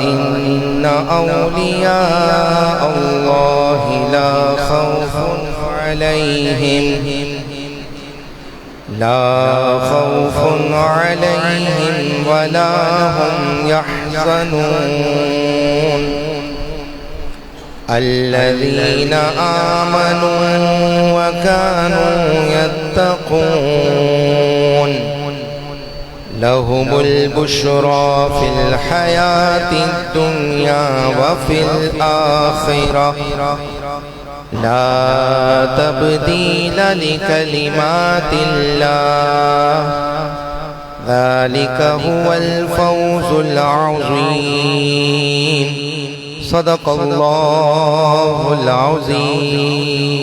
إن أولياء الله لا خوف عليهم ولا هم يحزنون الذين آمنوا وكانوا يتقون لهم البشرى في الحياة الدنيا وفي الآخرة لا تبديل لكلمات الله ذلك هو الفوز العظيم صدق الله العظيم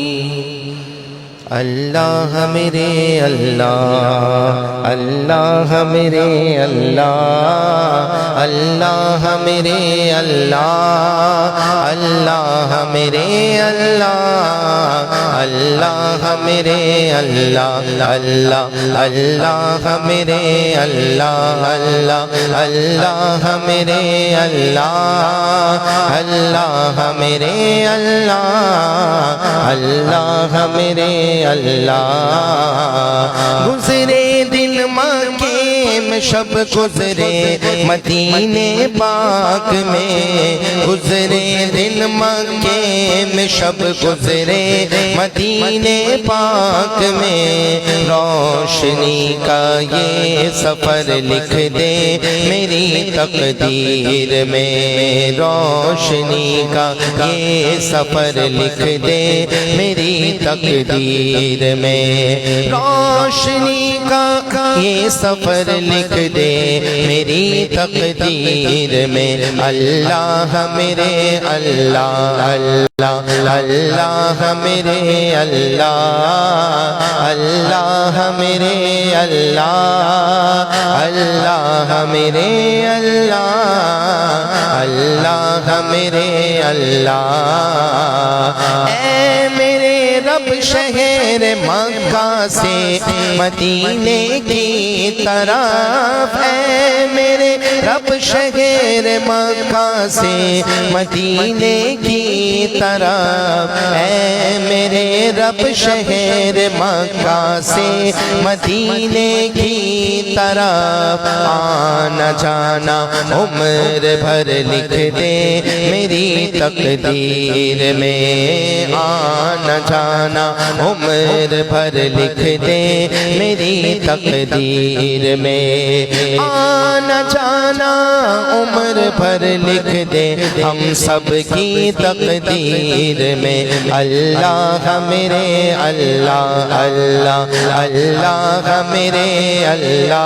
اللہ میرے اللہ اللہ میرے اللہ اللہ میرے اللہ اللہ میرے اللہ اللہ میرے اللہ اللہ اللہ میرے اللہ اللہ اللہ میرے اللہ اللہ میرے اللہ اللہ میرے اللہ گزرے دن مکے میں شب گزرے مدینے پاک میں گزرے دن مکے میں شب گزرے مدینے پاک میں روشنی کا یہ سفر لکھ دے میری تقدیر میں روشنی کا یہ سفر لکھ دے میری تقدیر میں روشنی کا یہ سفر لکھ دے میری تقدیر میں اللہ میرے اللہ اللہ اللہ میرے اللہ اللہ میرے اللہ اللہ میرے اللہ اللہ میرے اللہ اے میرے رب شہر مکہ سے مدینے کی طرف اے میرے رب شہر مکہ سے مدینے کی طرف اے میرے رب شہر مکہ سے مدینے کی طرف آنا جانا عمر بھر لکھ دے میری تقدیر میں آنا جانا عمر بھر لکھ دے میری تقدیر میں آنا جانا عمر بھر لکھ دے ہم سب کی تقدیر میں اللہ میرے اللہ اللہ اللہ میرے اللہ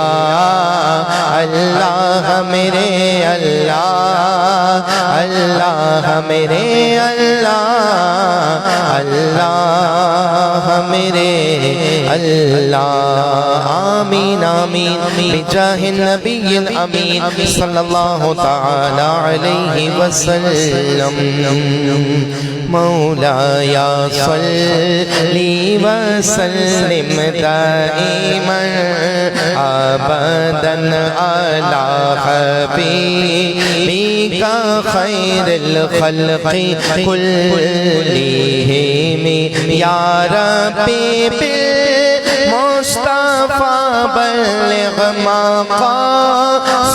اللہ میرے اللہ اللہ میرے اللہ اللہ میرے اللہ آمین آمین بجاہ النبی الامین صلی اللہ تعالی علیہ وسلم مولایا صلی وسلم دائما ابدا علی حبیبک خیر الخلق کلہم یا ربی بالمصطفى بلغ مقاصدنا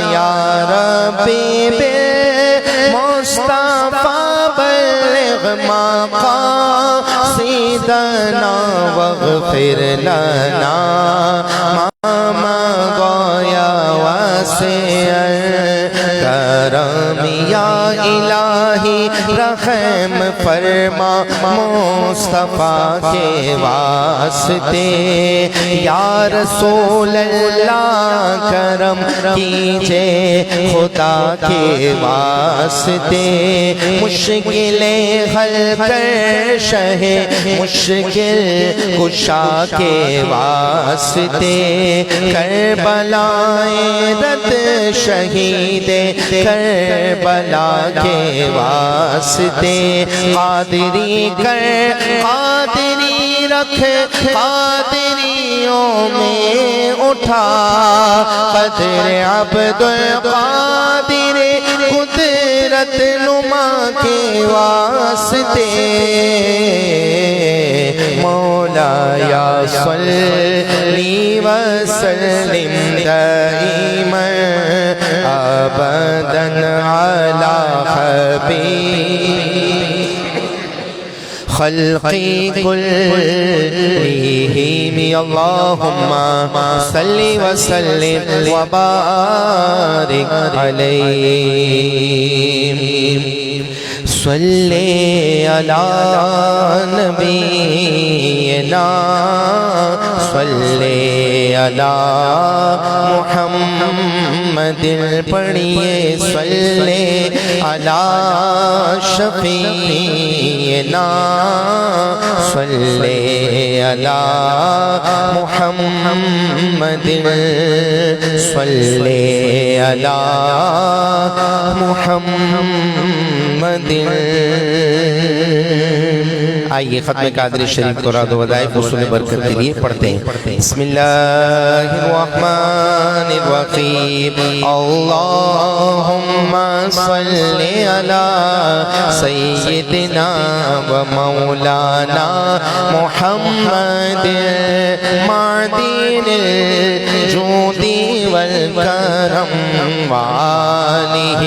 یا ربی بالمصطفى بلغ مقاصدنا واغفر لنا ما مضى يا واسع الكرم یا الہی رحم فرما مصطفیٰ کے واسطے یا رسول اللہ کرم کیجے خدا کے واسطے مشکلیں حل کر شہ مشکل کشا کے واسطے کربلائے رد شہید کربلا کے واسطے قادری کر قادری رکھ قادری وادیوں میں اٹھا قدر عبد القادر قدرت نما کے واسطے مولایا صلی وسلم دائما ابدا علی حبیب خلقی کلہم اللہم صلی وسلم وبارک علیہ صلی علی نبینا صلی علی محمد پڑھیے صلی علی شفیعنا صلی علی محمد صلی علی محمد آئیے ختم قادری شریف کو راد و ودائف حصول برکت کے لیے پڑھتے ہیں بسم اللہ الرحمن الرحیم اللہم صلی علی سیدنا و مولانا محمد معدین الجود والکرم وآلہ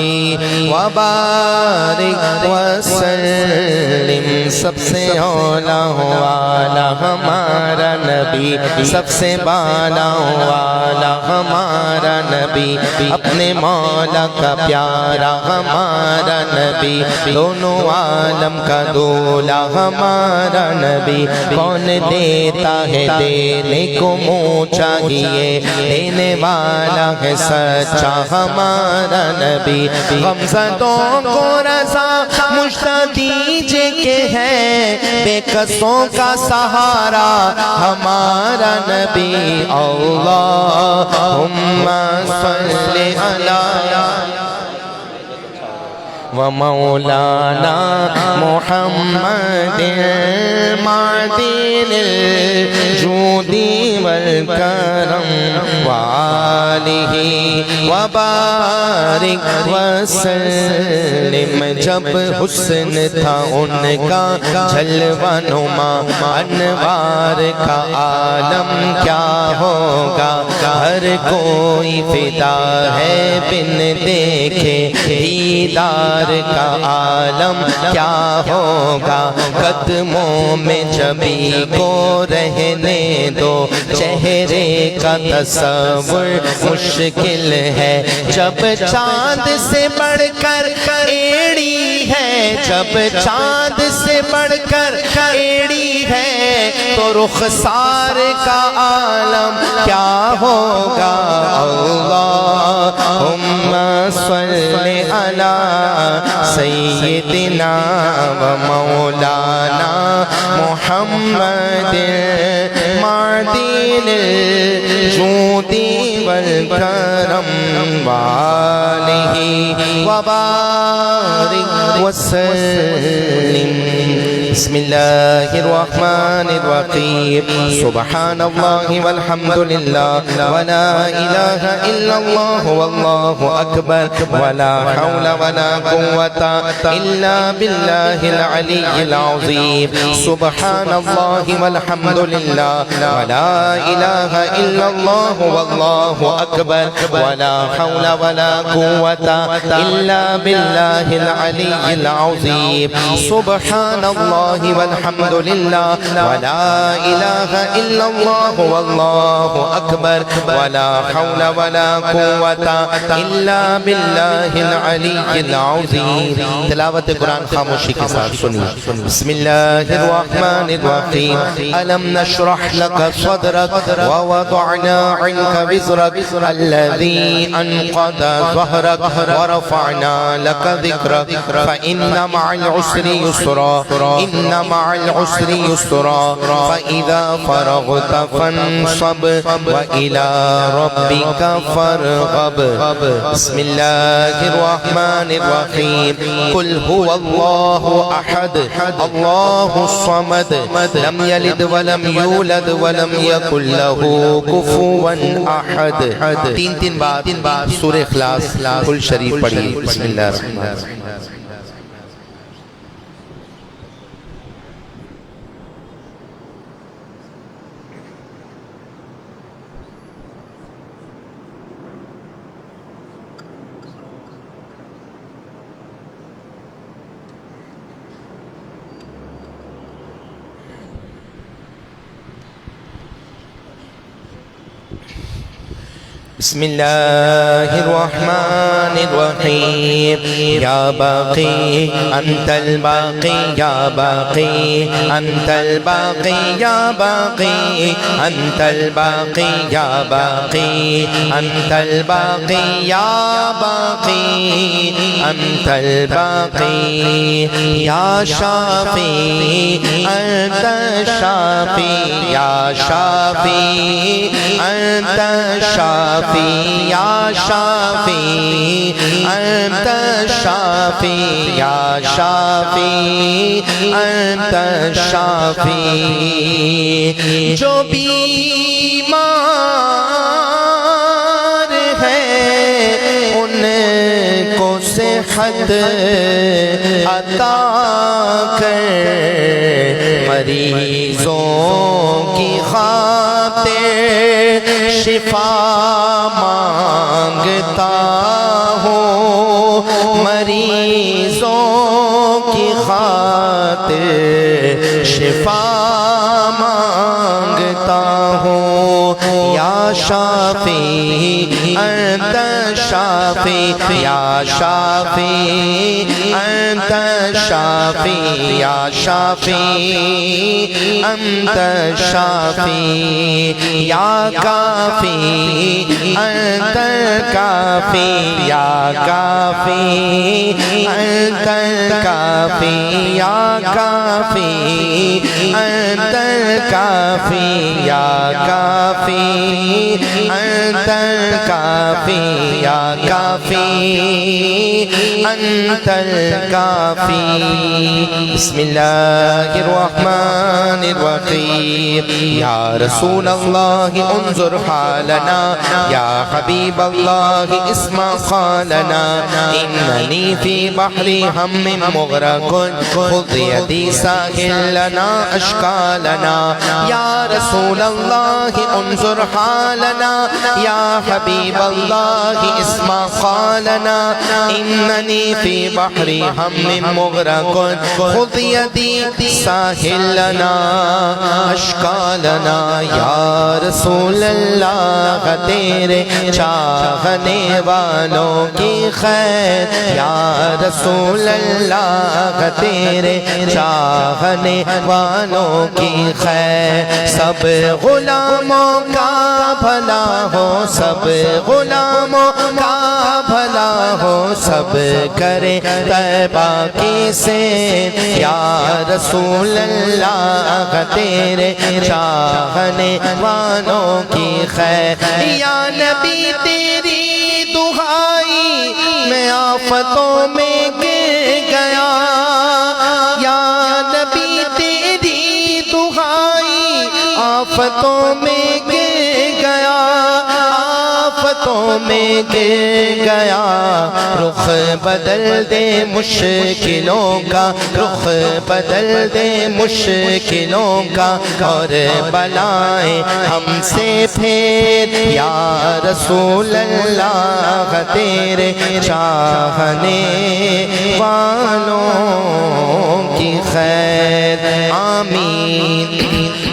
وبارک وسلم سب سے اولا والا ہمارا نبی سب سے بالا والا ہمارا نبی اپنے مولا کا پیارا ہمارا نبی دونوں عالم کا دولا ہمارا نبی کون دیتا ہے دینے کو منہ چاہیے دینے والا ہے سچا ہمارا نبی غمزدوں کو رضا مجھتا دیجے کہ ہے بے قصوں کا سہارا ہمارا نبی اللہم صلی علی ومولانا محمد معدن الجود والکرم وآلہ وبارک وسلم جب حسن تھا ان کا جلوہ نما انوار کا عالم کیا ہوگا ہر کوئی فدا ہے بن دیکھے دیدار کا عالم کیا ہوگا قدموں میں جبی کو رہنے دو چہرے کا تصور مشکل ہے جب چاند سے بڑھ کر ایڑی ہے جب چاند سے بڑھ کر ایڑی ہے تو رخسار کا عالم کیا ہوگا اللہم صلی علی سیدنا و مولانا محمد معدن الجود والکرم وآلہ وبارک وسلم بسم اللہ الرحمن الرحیم سبحان اللہ والحمد للہ ولا الہ الا اللہ واللہ اکبر ولا حول ولا قوة الا باللہ العلی العظیم سبحان اللہ والحمد للہ ولا الہ الا اللہ واللہ اکبر ولا حول ولا قوة الا باللہ العلی العظیم سبحان اللہ والحمد للہ ولا الہ الا اللہ واللہ اکبر ولا حول ولا قوة الا باللہ العلی العظیم تلاوت قرآن خاموشی کے ساتھ سنیے بسم اللہ الرحمن الرحیم الم نشرح لك صدرك ووضعنا عنك وزرك الذي انقض ظهرك ورفعنا لك ذكرك فإن مع العسر يسرا إن مع العسر يسرا فإذا فرغت فانصب وإلى ربك فارغب بسم الله الرحمن الرحيم قل هو الله أحد الله الصمد لم يلد ولم يولد ولم يكن له كفوا أحد تین بار سورہ اخلاص کل شریف پڑھیے بسم اللہ الرحمن الرحیم بسم الله الرحمن الرحيم يا باقي أنت الباقي يا باقي أنت الباقي يا باقي أنت الباقي يا باقي أنت الباقي يا باقي أنت الباقي يا شافي أنت الشافي يا شافي أنت الشافي يا شافي أنت الشافي يا شافي أنت الشافي جو بیمار ہے ان کو صحت عطا کر مریضوں کی خاطر شفا مانگتا ہوں مریضوں کی خاطر شفا مانگتا ہوں یا شافی انت شافی یا شافی انت شافی یا شافی انت شافی یا کافی انت کافی یا کافی انت کافی یا کافی انت کافی یا کافی انت کافی یا کافی انت الکافی بسم اللہ الرحمن الرحیم یا رسول اللہ انظر حالنا یا حبیب اللہ اسمع قالنا اننی فی بحر ہم مغرق خذ یدی ساحل لنا اشکالنا یا رسول اللہ انظر حالنا یا حبیب اللہ اسمع قالنا اننی فی بحر ہم مغرق خذ یدی ساحل لنا اشکالنا یا رسول اللہ تیرے چاہنے والوں کی خیر یا رسول اللہ تیرے چاہنے والوں کی خیر سب غلاموں کا بھلا ہو سب غلاموں کا بھلا ہو سب کرے طیبہ کی سے یا رسول اللہ تیرے چاہنے والوں کی خیر یا نبی تیری دعائی میں آفتوں میں گر گیا یا نبی تیری دعائی آفتوں میں گر گیا آفتوں میں گر گیا رخ بدل دے مشکلوں کا رخ بدل دے مشکلوں کا اور بلائیں ہم سے پھیر یا رسول اللہ تیرے چاہنے والوں کی خیر آمین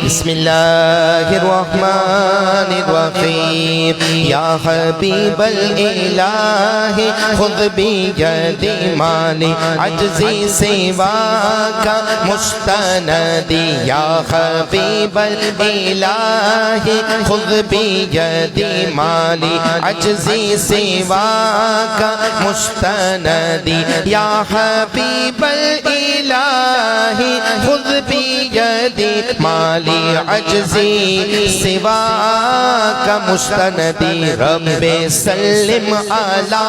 بسم اللہ الرحمن الرحیم یا حبیب الالہ خذ بیدی مالی عجزی سواک مستندی یا حبیب الالہ خذ بیدی مالی عجزی سواک مستندی یا حبیب الالہ خذ بیدی مالی عجزی سواک مستندی رب سلم علی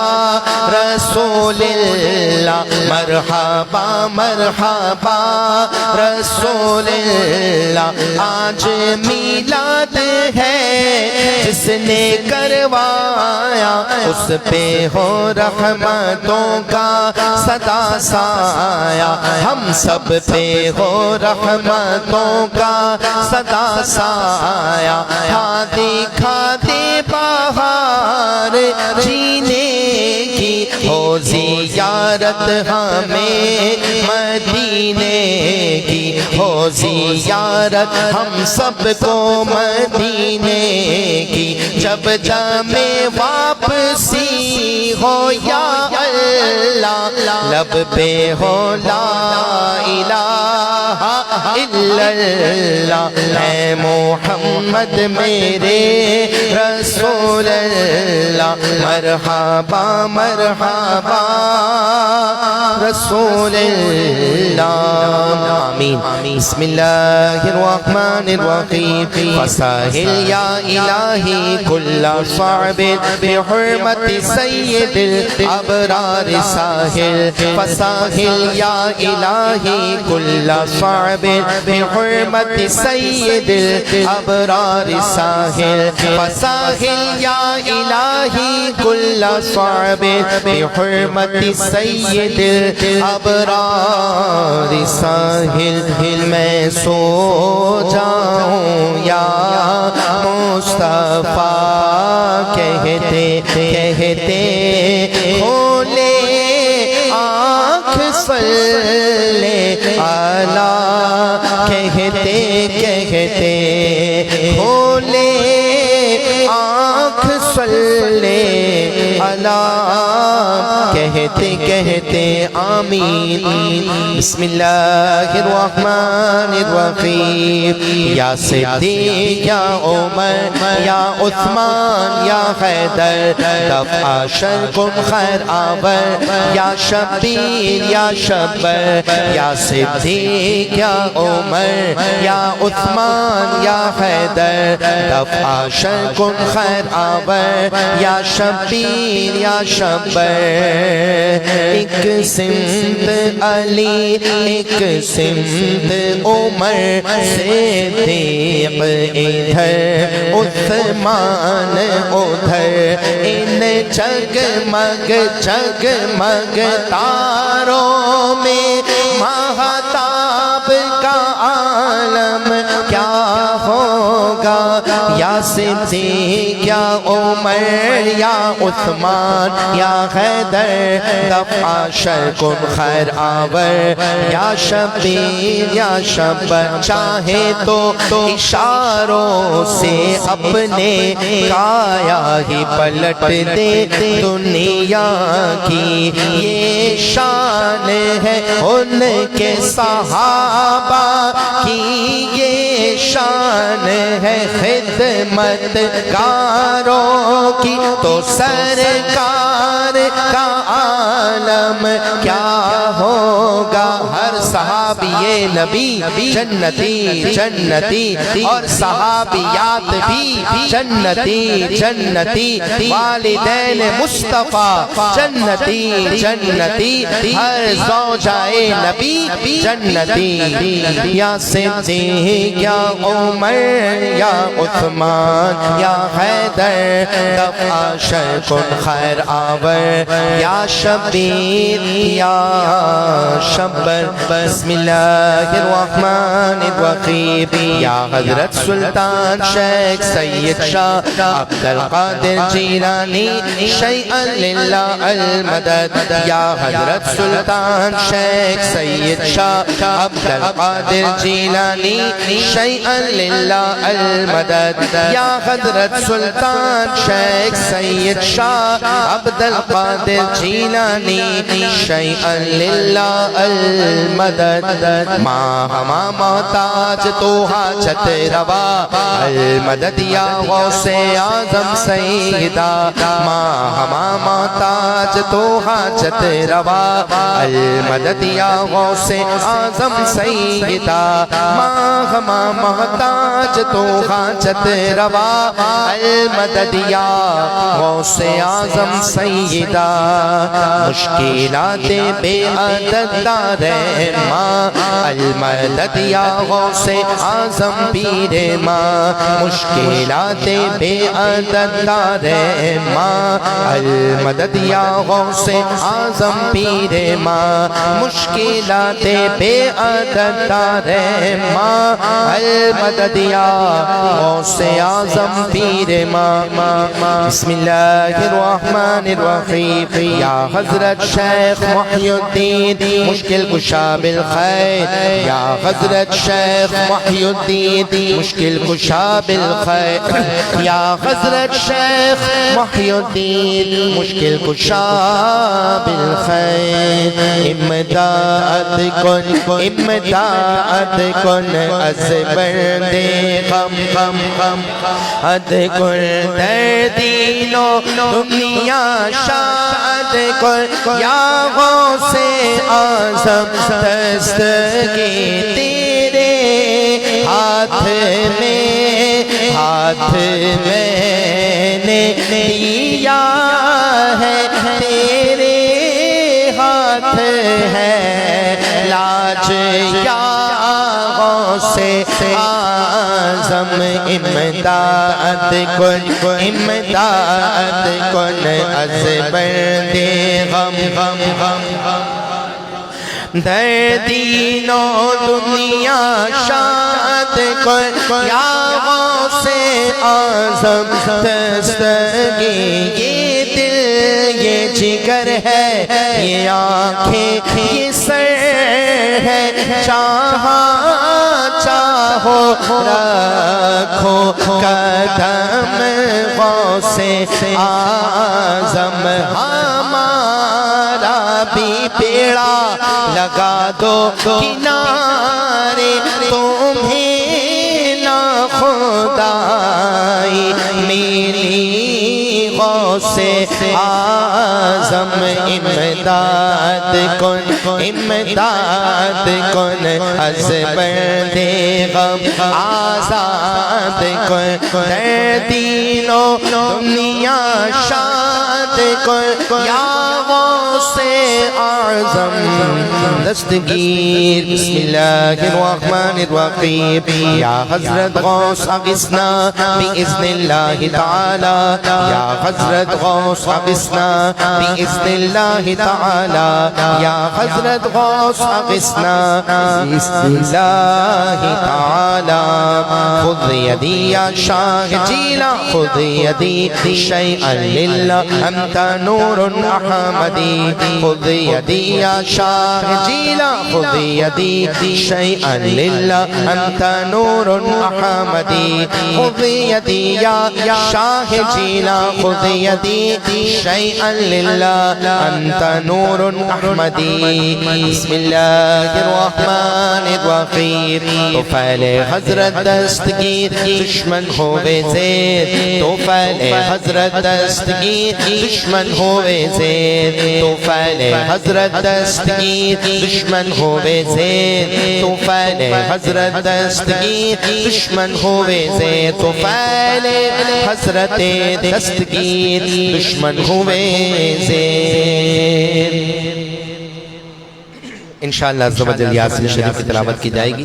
رسول اللہ مرحبا مرحبا رسول اللہ آج میلاد ہے جس نے کروایا اس پہ ہو رحمتوں کا صدا سایہ ہم سب پہ ہو رحمتوں کا صدا سایہ ہادی کھاتے بہار جینے کی ہو زیارت ہمیں مدینے کی ہو زیارت ہم سب کو مدینے کی جب جمیں واپسی ہو یا اللہ لب پہ ہو لا الہ الا اللہ اے محمد میرے رسول اللہ مرحبا مرحبا رسول اللہ آمین بسم اللہ الرحمن الرحیم فساہل یا الہی کل صعب بحرمت سید الابرار ساہل فساہل یا الہی کل صعب بحرمت سید الابرار ساہل فساہل یا الہی کل صعب بحرمت سید الابرار ساہل میں سو جاؤں یا مصطفیٰ کہتے کہتے کھولے آنکھ صلی علی کہتے کہتے کھولے آنکھ صلی علی کہتے کہتے آمین بسم اللہ الرحمن الرحیم یا صدیق یا عمر یا عثمان یا حیدر دفع شرکم خیر آور یا شبیر یا شبر یا صدیق یا عمر یا عثمان یا حیدر دفع شرکم خیر آور یا شبیر یا شبر ایک سمت علی ایک سمت عمر صدیق ادھر عثمان ادھر ان جگمگ جگمگ تاروں میں مہتاب کا عالم کیا ہوگا یا صدیق یا عمر یا عثمان یا حیدر دفع شرکم خیر آور یا شبیر یا شبر چاہے تو اشاروں سے اپنے کایا ہی پلٹ دے دنیا کی یہ شان ہے ان کے صحابہ کی یہ شان ہے خدمت گاروں کی تو سرکار کا عالم کیا ہوگا ہر صحابی نبی جنتی جنتی اور صحابیات بھی جنتی جنتی والدین مصطفیٰ جنتی جنتی ہر زوجائے نبی جنتی یا صدیق یا عمر یا یا عثمان یا حیدر دفع شر کن خیر آور یا شبیر یا شبر بسم اللہ الرحمن الرحیم یا حضرت سلطان شیخ سید شاہ عبد القادر جیلانی شیئا للہ المدد یا حضرت سلطان شیخ سید شاہ عبد القادر جیلانی شیئا للہ المدد یا حضرت سلطان شیخ سید شاہ عبد القادر جیلانی شیئا للہ المدد ماں ہما محتاج تو حاجت روا المدد یا غوث اعظم سیدہ ماں ہما محتاج تو حاجت روا المدد یا غوث اعظم سیدہ ماں ہما محتاج تو حاجت روا المدد یا غوث اعظم سیدہ مشکلات بے عدد دارے ماں المدد یا غوث اعظم پیر ماں مشکلات بے عدد دارے ماں المدد یا غوث اعظم پیر ماں مشکلات بے عدد دارے ماں المدد یا غوث اعظم پیر ماں بسم اللہ الرحمن الرحیم یا حضرت شیخ محی الدین مشکل کشا بالخیر یا حضرت شیخ محی الدین مشکل کشا بالخیر یا حضرت شیخ محی الدین مشکل کشا بالخیر امداد کن از برد غم حد کن در دین و دنیا شاد کن یا غوث اعظم دستگی تیرے ہاتھ میں نے دیا ہے تیرے ہاتھ ہے لاج یا غوث اعظم امداد کن از برد غم در دین و دنیا شاد کن یا غوث اعظم دستگی یہ دل یہ جگر ہے یہ آنکھیں یہ سر ہے چاہو رکھو قدم غوث اعظم ہمارا بھی بیڑا لگا دو کنارے تمہیں نہ خدائی میری غوث اعظم امداد کن از برد غم آزاد کن در دین و دنیا شاد کن یا غوث اعظم دستگیر بسم اللہ الرحمن الرحیم یا حضرت غوث اغثنا بإذن اللہ تعالی یا حضرت غوث اغثنا بإذن اللہ تعالی یا حضرت غوث اغثنا بإذن اللہ تعالی خذ یدی یا شاہ جیلا خذ یدی شیئا للہ انت نور احمدی خذ یدی یا شاہ جیلا خذ یدی شیئا للہ انت نور احمدی خذ یدی یا شاہ جیلا خذ یدی شیئا للہ انت نور احمدی بسم اللہ الرحمن الرحیم توفیل حضرت دستگیر دشمن ہوئے زیر توفیل حضرت دستگیر دشمن ہوئے زیر توفیل حضرت دستگیر دشمن ہوئے زیر توفیل حضرت دستگیر دشمن ہوئے زیر توفیل حضرت دستگیر دشمن ہوئے زیر انشاءاللہ عز و جل یاسین شریف کی تلاوت کی جائے گی،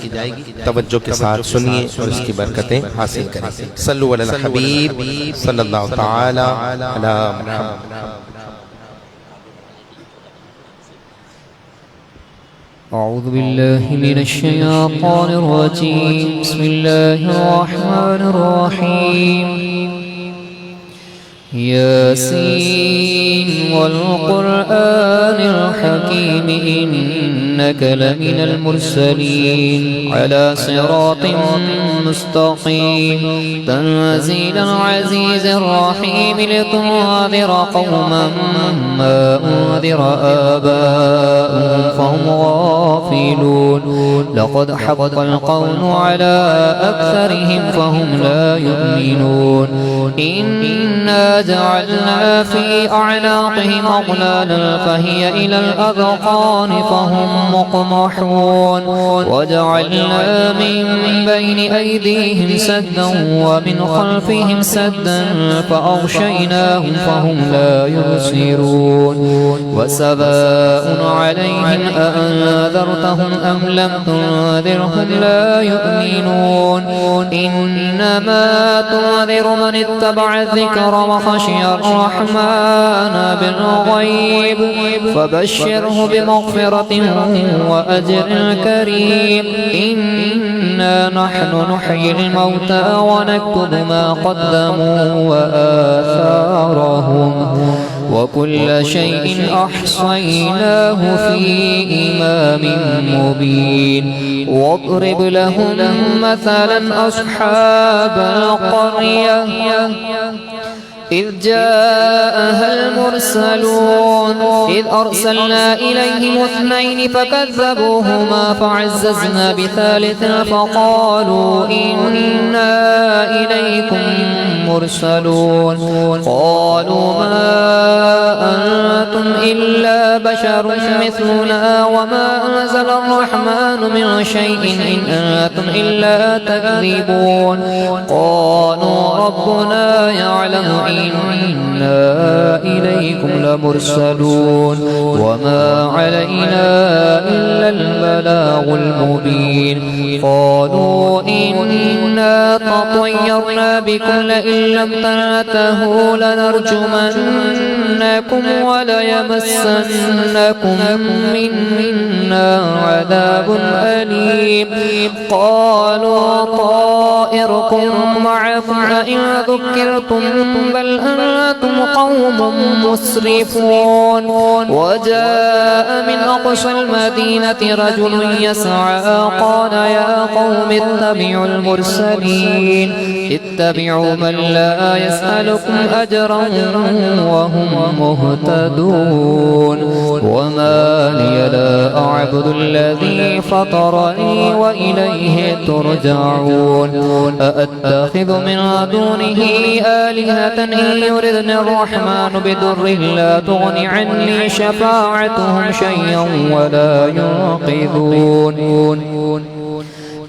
توجہ کے ساتھ سنیے اور اس کی برکتیں حاصل کریں۔ صلو علی الحبیب صلی اللہ تعالی علی محمد۔ أعوذ بالله من الشيطان الرجيم. بسم الله الرحمن الرحيم. ياسين والقرآن الحكيم إنك لمن المرسلين على صراط مستقيم تنزيل العزيز الرحيم لتنذر قوما ما أنذر آباؤهم فهم غافلون لقد حق القول على أكثرهم فهم لا يؤمنون إنا جعلنا في أعناقهم أغلالا فهي إلى الأذقان فهم مقمحون وجعلنا من بين أيديهم سدا ومن خلفهم سدا فأغشيناهم فهم لا يبصرون وسواء عليهم أأنذرتهم أم لم تنذرهم لا يؤمنون إنما تنذر من اتبع الذكر وخشي الرحمن بالغيب فبشره بمغفرة وأجر كريم إنا نحن نحيي الموتى ونكتب ما قدموا وآثارهم وكل شيء أحصيناه في إمام مبين واضرب لهم مثلا أصحاب القرية إذ جاءها المرسلون إذ أرسلنا إليهم اثنين فكذبوهما فعززنا بثالث فقالوا إنا إليكم مرسلون قالوا ما أنتم إلا بشر مثلنا وما أنزل الرحمن من شيء إن أنتم إلا تكذبون قالوا ربنا يعلم إنا إليكم لمرسلون وما علينا إلا البلاغ المبين قالوا إنا تطيرنا بكم لئن لم تنتهوا لنرجمنكم وليمسنكم منا عذاب أليم قالوا طائركم معكم أئن ذكرتم بل أنتم قوم مسرفون وجاء من أقصى المدينة رجل يسعى قال يا قوم اتبعوا المرسلين اتبعوا من لا يسألكم أجرا وهم مهتدون وما لي لا أعبد الذي فطرني وإليه ترجعون أأتخذ من دونه آلهة إن يردني الرحمن بضر لا تغن عني شفاعتهم شيئا ولا ينقذون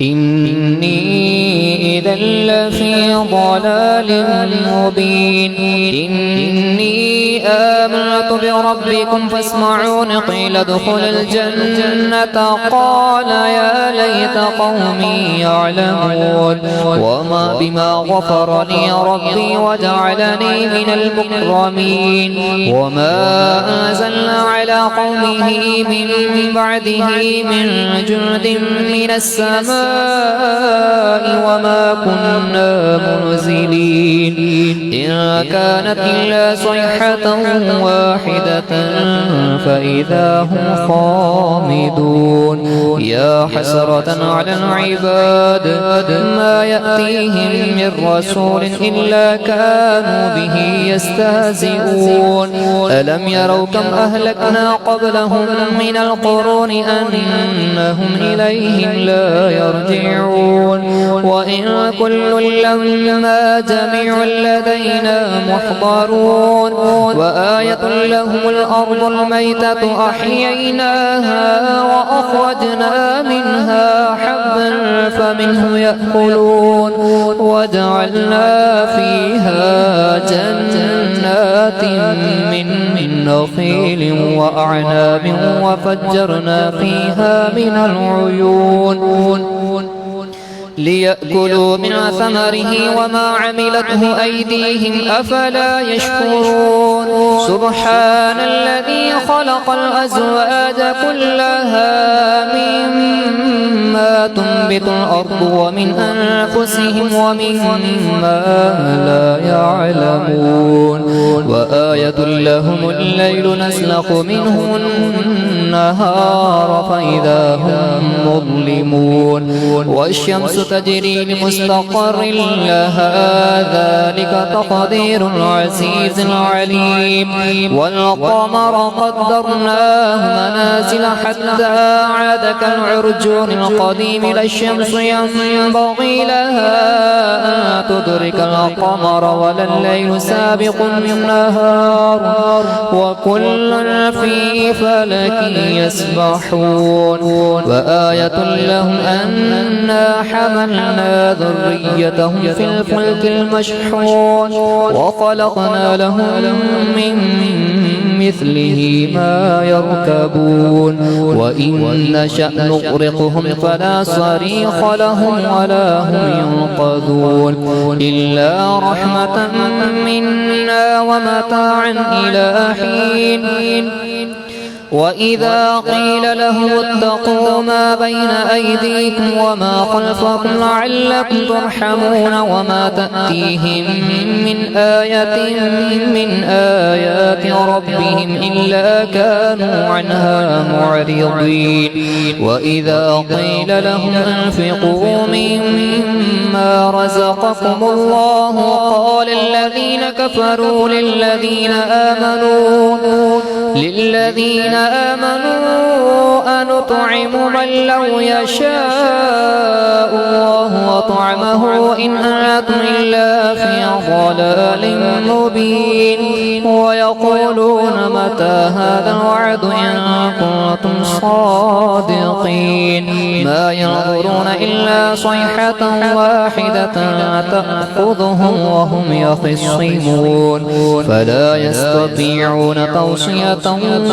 إني إذا لفي ضلال مبين إني آمنت بربكم فاسمعون قيل ادخل الجنة قال يا ليت قومي يعلمون وما بما غفرني ربي وجعلني من المكرمين وما أنزلنا على قومه من بعده من جند من السماء وما كنا منزلين إن كانت إلا صيحة واحدة فإذا هم خامدون يا حسرة على العباد ما يأتيهم من رسول إلا كانوا به يستهزئون ألم يروا كم أهلكنا قبلهم من القرون أنهم إليهم لا يرجعون يرجعون وإن كل لما جميع لدينا محضرون وآية لهم الأرض الميتة أحييناها وأخرجنا منها حبا فمنه يأكلون وجعلنا فيها جنات من نخيل وأعناب وفجرنا فيها من العيون ليأكلوا من ثمره وما عملته أيديهم أفلا يشكرون سبحان الذي خلق الأزواج كلها مما تنبت الأرض ومن أنفسهم ومما لا يعلمون وآية لهم الليل نسلخ منه النهار فإذا هم مظلمون والشمس تجري لمستقر لها ذلك تقدير العزيز العليم والقمر قدرناه منازل حتى عاد كالعرجون القديم لا الشمس ينبغي لها أن تدرك القمر ولا الليل سابق النهار وكل في فلك يسبحون وآية لهم أنا حملنا ذريتهم في الفلك المشحون وخلقنا لهم من مثله ما يركبون وإن نشأ نغرقهم فلا صريخ لهم ولا هم ينقذون إلا رحمة منا ومتاعا إلى حين وإذا قيل لهم اتقوا ما بين أيديكم وما خلفكم لعلكم ترحمون وما تأتيهم من آية من آيات ربهم إلا كانوا عنها معرضين وإذا قيل لهم انفقوا مما رزقكم الله قال الذين كفروا للذين آمنوا أنطعم من لو يشاء الله وطعمه إن أنتم إلا في ضلال مبين ويقولون متى هذا الوعد إن كنتم صادقين ما ينظرون إلا صيحة واحدة تأخذهم وهم يخصمون فلا يستطيعون توصية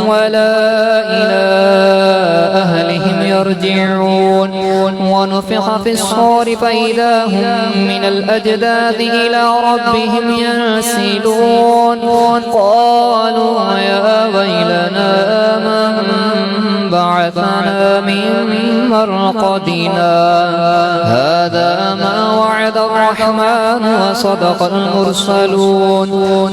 ولا إلى أهلهم يرجعون ونفخ في الصور فإذا هم من الأجداث إلى ربهم ينسلون قالوا يا ويلنا من بعثنا من مرقدنا هذا ما وعد الرحمن وصدق المرسلون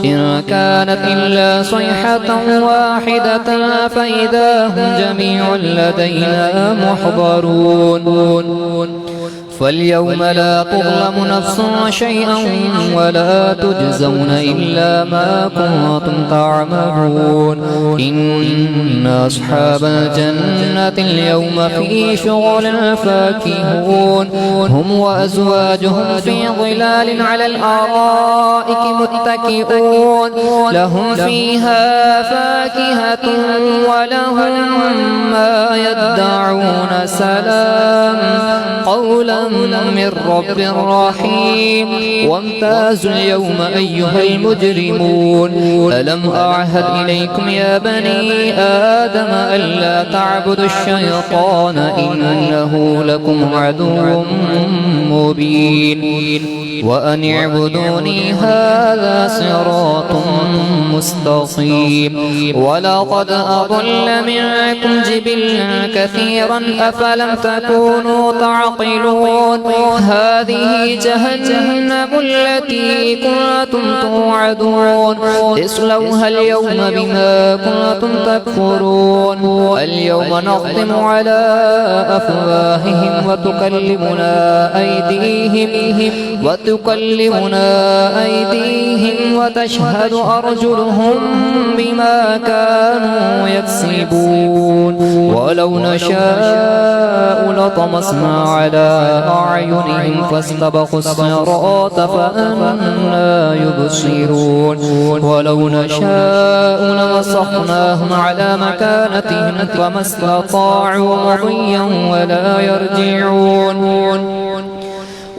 إن كانت إلا صيحة واحدة فإذا هم جميع لدينا محضرون فاليوم لا تظلم نفس شيئا ولا تجزون إلا ما كنتم تعملون إن أصحاب الجنة اليوم في شغل فاكهون هم وأزواجهم في ظلال على الأرائك متكئون لهم فيها فاكهة ولهم ما يدعون سلام قولا من رب رحيم وامتازوا اليوم أيها المجرمون ألم أعهد إليكم يا بني آدم ألا تعبدوا الشيطان إنه لكم عدو مبين وأن اعبدوني هذا صراط مستقيم ولقد أضل منكم جبلا كثيرا أفلم تكونوا تعقلون هذه جهنم التي كنتم توعدون اصلوها اليوم بما كنتم تكفرون اليوم نختم على أفواههم وتكلمنا أيديهم وتشهد أرجلهم بما كانوا يكسبون ولو نشاء لطمسنا على أعينهم فاستبقوا الصراط فأنى يبصرون ولو نشاء لمسخناهم على مكانتهم فما استطاعوا مضيا ولا يرجعون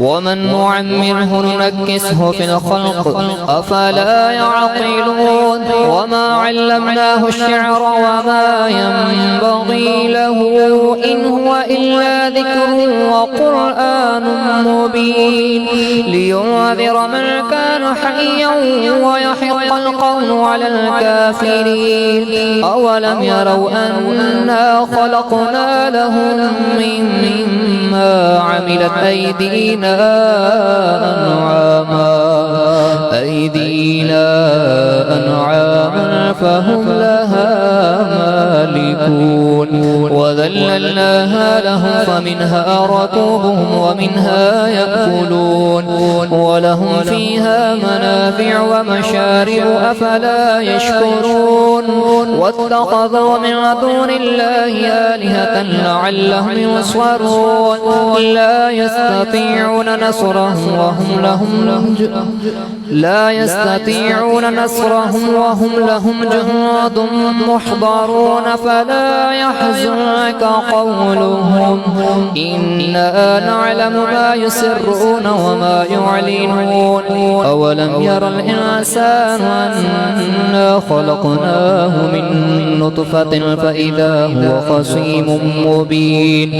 ومن نعمره ننكسه في الخلق أفلا يعقلون وما علمناه الشعر وما ينبغي له إن هو إلا ذكر وقرآن مبين لينذر من كان حيا ويحق القول على الكافرين أولم يروا أنا خلقنا لهم مما عملت أيدينا أنعاما فهم لها مالكون وذللناها لهم فمنها ركوبهم ومنها يأكلون ولهم فيها منافع ومشارب أفلا يشكرون واتخذوا من دون الله آلهة لعلهم ينصرون لا يستطيعون نصرهم وهم لهم جهاد محضرون فلا يحزنك قولهم إنا نعلم ما يسرون وما يعلنون أولم ير الإنسان أنا خلقناه من نطفة فإذا هو خصيم مبين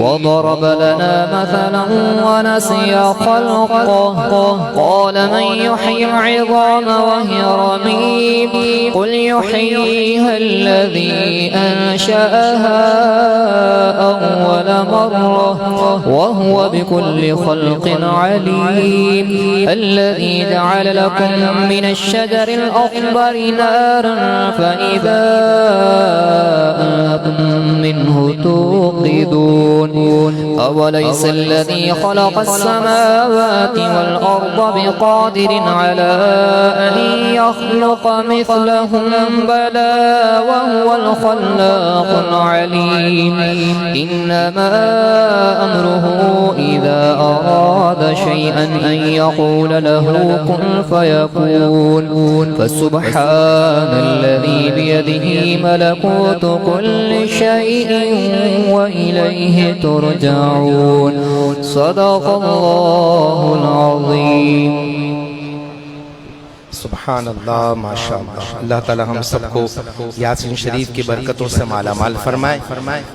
وضرب لنا مثلا ونسي خلقه قال من يحيي العظام وهي رميم قل يحييها الذي أنشأها أول مرة وهو بكل خلق عليم الذي جعل لكم من الشجر الأخضر نارا فإذا أنتم منه توقدون أوليس الذي خلق السماوات والأرض بقادر على أن يخلق مثلهم بلى وهو الخلاق العليم إنما أمره إذا أراد شيئا أن يقول له كن فيكون فسبحان الذي بيده ملكوت كل شيء وإليه ترجعون صدق الله العظيم سبحان اللہ ماشاء اللہ اللہ تعالی ہم سب کو یاسین شریف کی برکتوں سے مالا مال فرمائے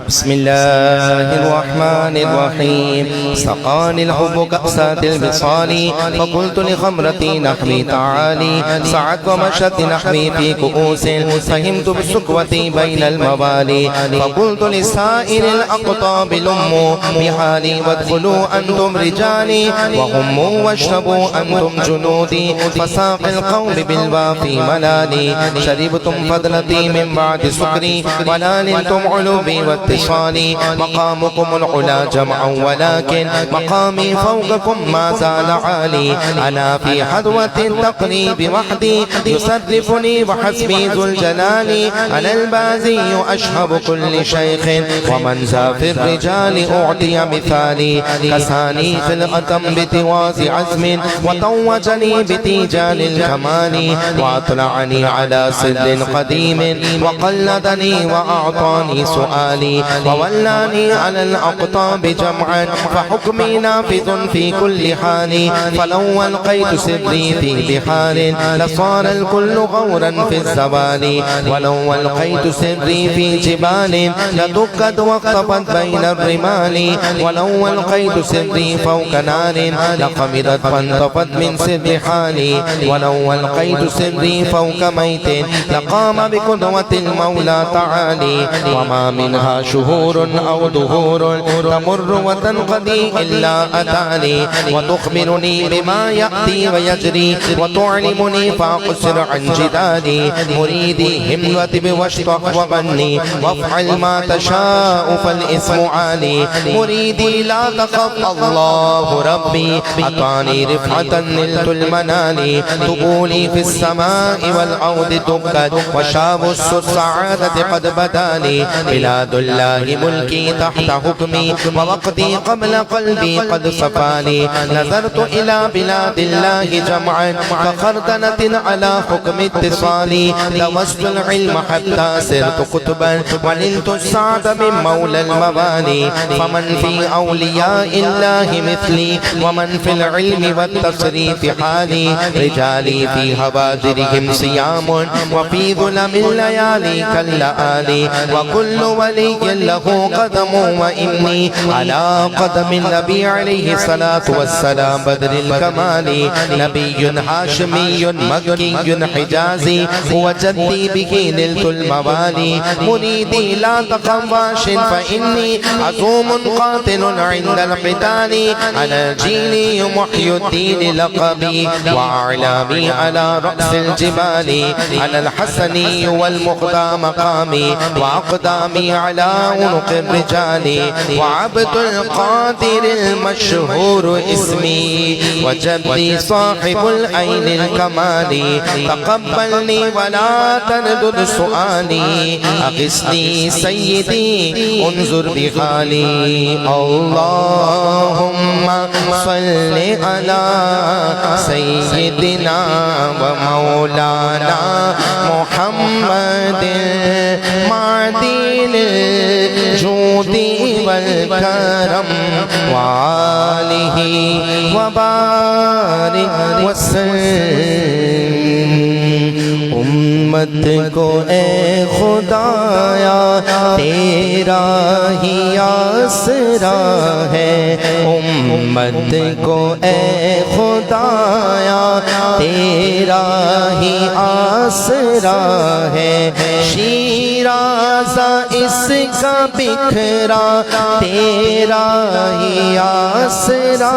بسم اللہ الرحمن الرحیم سقانی الحب کأسات البصال فقلت لخمرتی نحوی تعالی سعد ومشت نحوی فی کؤوس فهمت بسکوتی بین الموالی فقلت لسائر الاقطاب لموا بحالی وادخلوا انتم رجالی وهموا واشربوا انتم جنودی فساق القوم بالوافي ملالي شربتم فضلتي من بعد سكري ونالتم علوبي واتصالي مقامكم العلا جمعا ولكن مقامي فوقكم ما زال عالي أنا في حذوة التقريب وحدي يصرفني وحسبي ذو الجلال أنا البازي أشهب كل شيخ ومن ذا في الرجال أعطي مثالي كساني في الأتم بتواز عزم وطوجني بتيجان الكمال وأطلعني على سر قديم وقلدني وأعطاني سؤالي وولاني على الأقطاب جمعا فحكمي نافذ في كل حال فلو ألقيت سري في بحار لصار الكل غورا في الزوال ولو ألقيت سري في جبال لدكت واختفت بين الرمال ولو ألقيت سري فوق نار لقمدت فانطفت من سر حالي ولو ألقيت ألقيت سري فوق ميت لقام بقدوة المولى تعالي وما منها شهور أو دهور تمر وتنقضي إلا أتاني وتخبرني بما يأتي ويجري وتعلمني فأقصر عن جدالي مريدي همة واشطح وغني وافعل ما تشاء فالإثم عالي مريدي لا تخف الله ربي أعطاني رفعة نلت المنال طبولي في السماء والأرض تبكت وشابس السعادة قد بدالي بلاد الله ملكي تحت حكمي ووقتي قبل قلبي قد صفالي نظرت إلى بلاد الله جمعا كخردنة على حكم اتصالي لوست العلم حتى سرت كتبا ونلت السعد من مولى الموالي فمن في أولياء الله مثلي ومن في العلم والتصريف حالي رجالي في هواجرهم صيام وفي ظلم الليالي كاللآلي وكل ولي له قدم وإني على قدم النبي عليه الصلاة والسلام بدر الكمال نبي هاشمي مكي حجازي هو جدي به نلت الموالي مريدي لا تخواش فإني عزوم قاتل عند القتال أنا جيلي محي الدين لقبي وأعلامي على رأس الجبال أنا الحسني والمقدى مقامي وأقدامي على عنق الرجال وعبد القادر المشهور اسمي وجدي صاحب العين الكمال تقبلني ولا تردد سؤالي أغثني سيدي انظر بحالي اللهم صل على سيدنا ومولانا محمد معدن الجود والكرم وآله وبارك وسلم امت کو اے خدایا تیرا ہی آسرا ہے امت کو اے خدایا تیرا ہی آسرا ہے شیرازہ اس کا بکھرا تیرا ہی آسرا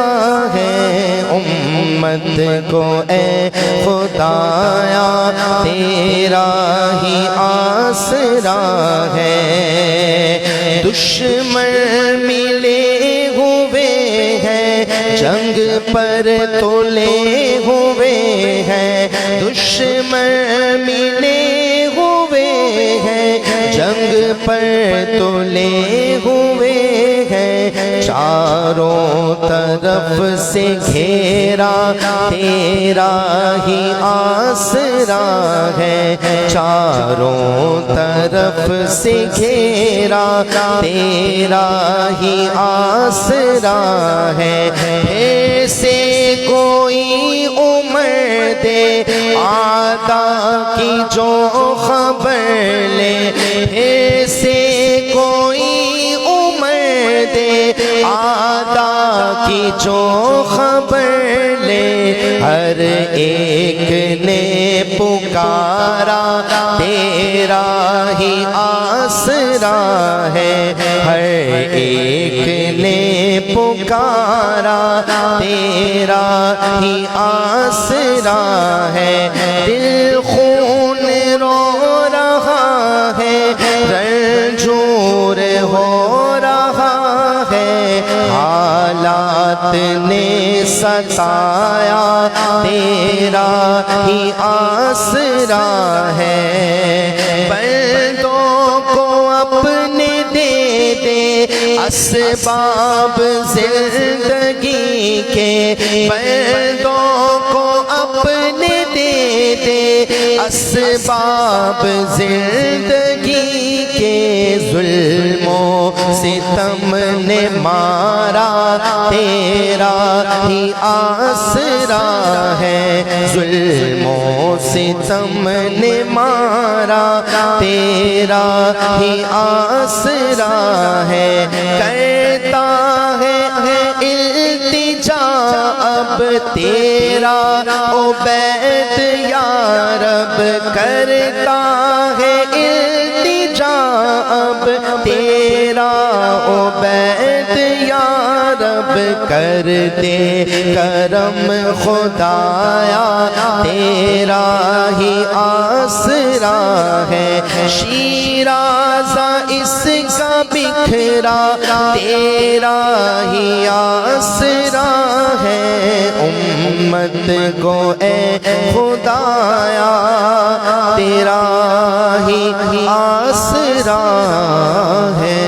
ہے امت کو اے خدایا تیرا ہی آسرا ہے دشمن ملے ہوئے ہیں جنگ پر تلے ہوئے ہیں دشمن ملے ہوئے ہیں جنگ پر تلے ہوئے ہیں چاروں طرف سے گھیرا تیرا ہی آسرا ہے چاروں طرف سے گھیرا تیرا ہی آسرا ہے ایسے کوئی عمر دے آدھا کی جو خبر لے ایسے کوئی عمر دے آدھا کی جو خبر لے ہر ایک نے پکارا تیرا ہی آسرا ہے ہر ایک نے پکارا تیرا ہی آسرا ہے دل خون رو رہا ہے رنجور ہو رہا ہے حالات نے ستایا تیرا ہی آسرا ہے بندوں کو اپنے دے دے اسباب زندگی کے بندوں کو اپنے دے دے اسباب زندگی کے ظلم و ستم نے مارا تیرا ہی آسرا ہے ظلم و ستم نے مارا تیرا ہی آسرا ہے کرتا ہے التجا اب تیرا عبید یا رب کرتا ہے التجا اب تیرا عبید یا رب کر دے کرم خدایا تیرا ہی آسرا ہے شیرازہ اس کا بکھرا تیرا ہی آسرا ہے امت کو اے خدایا تیرا ہی آسرا ہے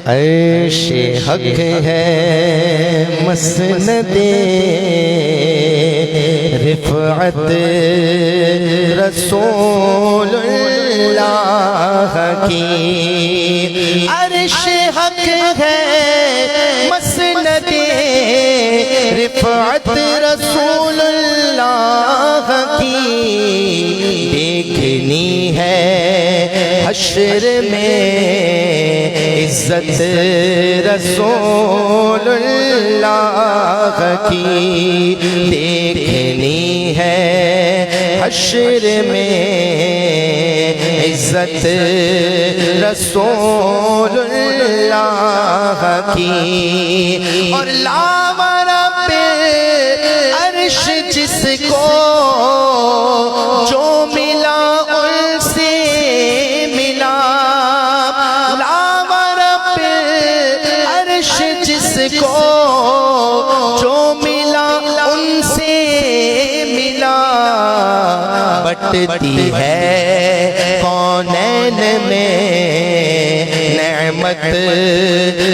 عرش حق ہے مسند رفعت رسول اللہ کی عرش حق ہے مسند رفعت رسول اللہ کی دیکھنی ہے حشر میں عزت رسول اللہ کی دیکھنی ہے حشر میں عزت رسول اللہ کی اور لاور پہ عرش جس کو جو ملا ان سے ملا لاور پہ عرش جس کو جو ملا ان سے ملا بٹتی ہے کونین میں نعمت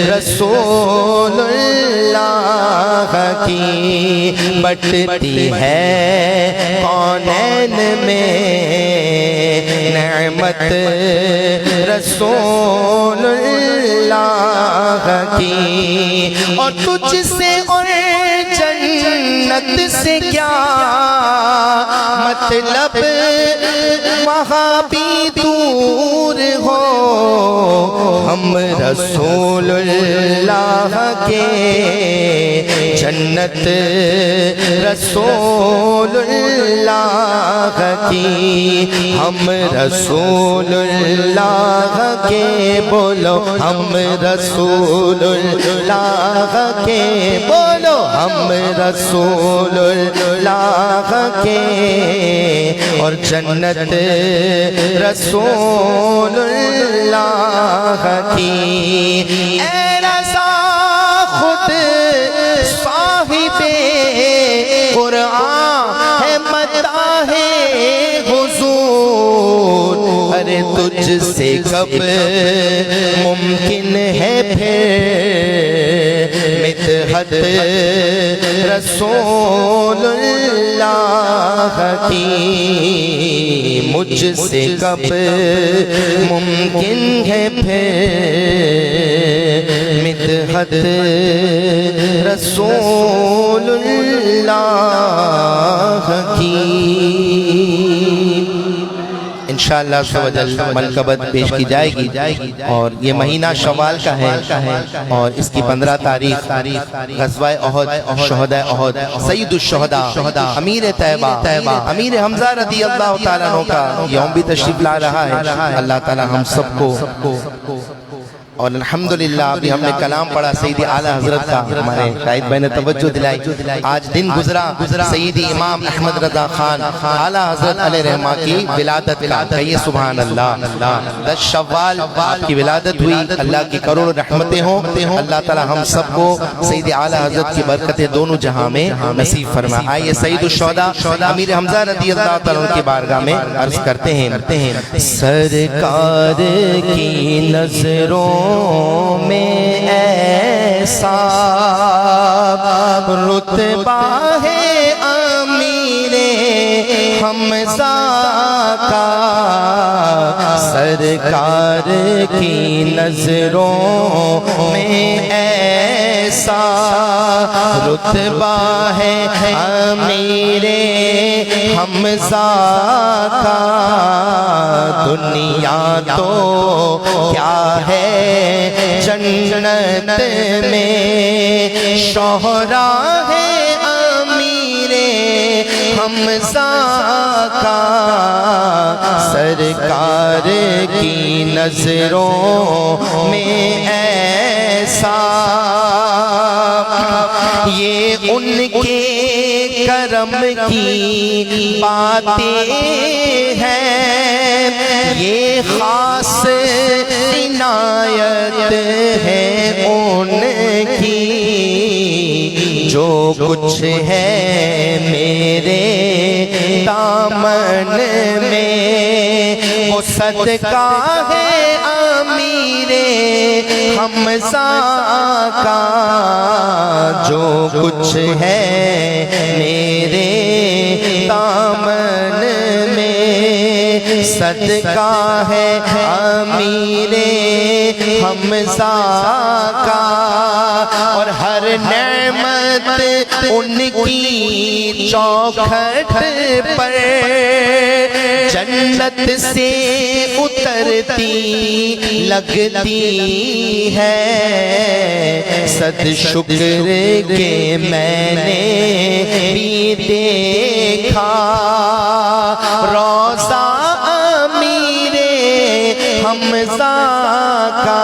رسول اللہ کی بٹتی ہے کونین میں نعمت رسول اللہ کی اور تجھ سے اور جنت سے کیا مطلب وہاں بھی دور ہو ہم رسول اللہ کے جنت رسول اللہ کی ہم رسول اللہ کے بولو ہم رسول اللہ کے بولو ہم رسول اللہ کے اور جنت رسول اللہ کی اے رضا خود صاحب قرآن ہے مداح حضور ارے تجھ سے کب ممکن ہے پھر مدحت رسول اللہ کی مجھ سے کب ممکن ہے پھر مدحت رسول اللہ کی انشاءاللہ ملکبت پیش کی جائے گی اور یہ مہینہ شوال کا ہے اور اس کی 15 تاریخ غزوہ احد شہداء احد سید الشہداء امیر طیبہ امیر حمزہ رضی اللہ تعالیٰ عنہ کا یوم بھی تشریف لا رہا ہے اللہ تعالیٰ ہم سب کو اور الحمدللہ ابھی ہم نے کلام پڑھا سیدی اعلیٰ حضرت کا ہمارے شاہد بھائی نے توجہ دلائی آج دن گزرا سیدی امام احمد رضا خان اعلیٰ حضرت علیہ رحمہ کی ولادت کا کہیے سبحان اللہ 10 شوال آپ کی ولادت ہوئی اللہ کی کروڑ رحمتیں ہوں اللہ تعالی ہم سب کو سیدی اعلیٰ حضرت کی برکتیں دونوں جہاں میں نصیب فرمائے آئیے سید الشہداء امیر حمزہ رضی اللہ تعالیٰ عنہ کی بارگاہ میں عرض کرتے ہیں سرکار کی نظروں میں ایسا رتبہ ہے امیر حمزہ کا سرکار کی نظروں میں ایسا رتبہ ہے امیر حمزہ کا دنیا تو کیا ہے جنت میں شوہرا ہے امیر حمزہ کا سرکار کی نظروں میں ایسا یہ ان کے کرم کی باتیں ہیں یہ خاص عنایت ہے ان کی جو کچھ ہے میرے دامن میں وہ صدقہ ہے امیر حمزہ کا جو کچھ ہے میرے دامن میں صدقہ ہے امیر حمزہ کا اور ہر نعمت ان کی چوکھٹ پر جنت سے اترتی لگتی ہے صد شکر کے میں نے بھی دیکھا روضہ امیر حمزہ کا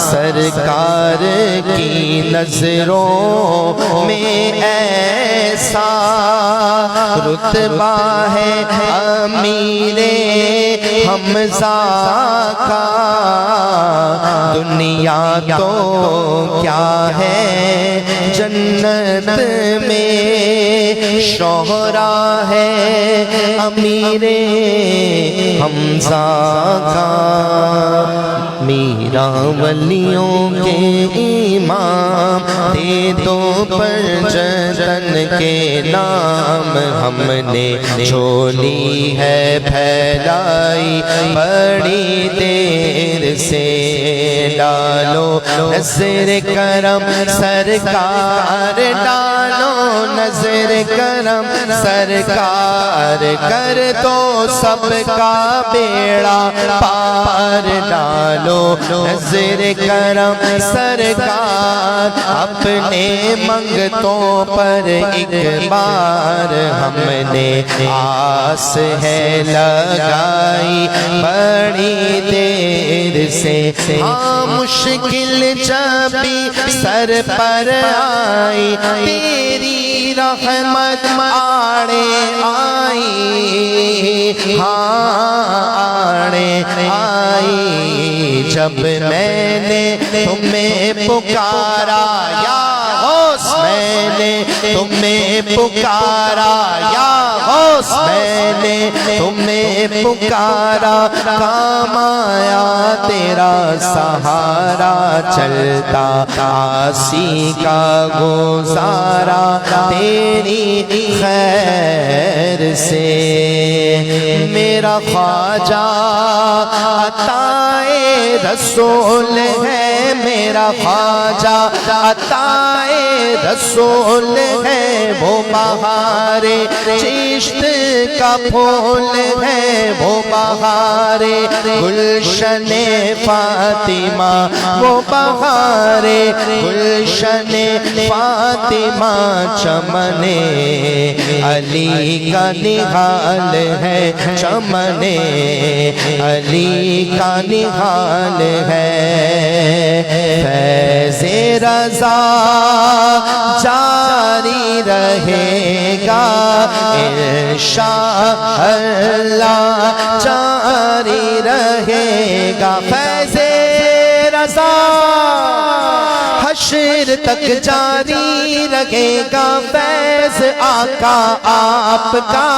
سرکار کی نظروں میں ایسا رتبہ ہے امیر حمزہ کا دنیا تو کیا ہے جنت میں شوہرا ہے امیر حمزہ کا میرا ولیوں کے امام دے دو پر جتن کے نام ہم نے جھولی ہے پھیلائی بڑی دیر سے ڈالو نظر کرم سرکار ڈالو نظر کرم سرکار کر دو سب کا بیڑا پار ڈالو نظر کرم سرکار اپنے منگتوں پر ایک بار ہم نے آس ہے لگائی بڑی دیر سے ہاں مشکل جب بھی سر پر آئی تیری رحمت آڑے آئی ہاں آڑے آئی جب میں نے تمہیں پکارا یا غوث میں نے تمہیں پکارا یا غوث میں نے تمہیں پکارا کام آیا تیرا سہارا چلتا آسی کا گزارا تیری خیر سے میرا خواجہ عطائے رسول ہے میرا خواجہ عطائے رسول ہے وہ بہار چشت کا پھول ہے وہ بہار گلشن فاطمہ وہ بہار گلشن فاطمہ چمن علی کا نہال ہے چمن علی کا نہال ہے فیض رضا جاری رہے گا انشاءاللہ جاری رہے گا فیض رضا حشر تک جاری رہے گا فیض آقا آپ کا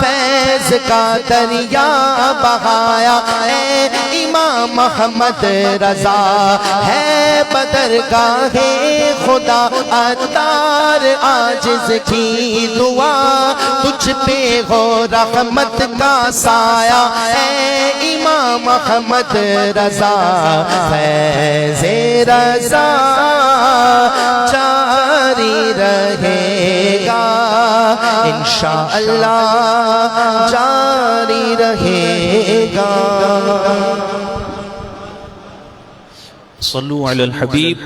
فیض کا دریا بہایا اے امام محمد رضا ہے بدرگاہ خدا عطار عاجز کی دعا تجھ پہ ہو رحمت کا سایہ اے امام محمد رضا فیض رضا جاری رہے گا انشاءاللہ جاری ہی رہے گا۔ صلو علی الحبیب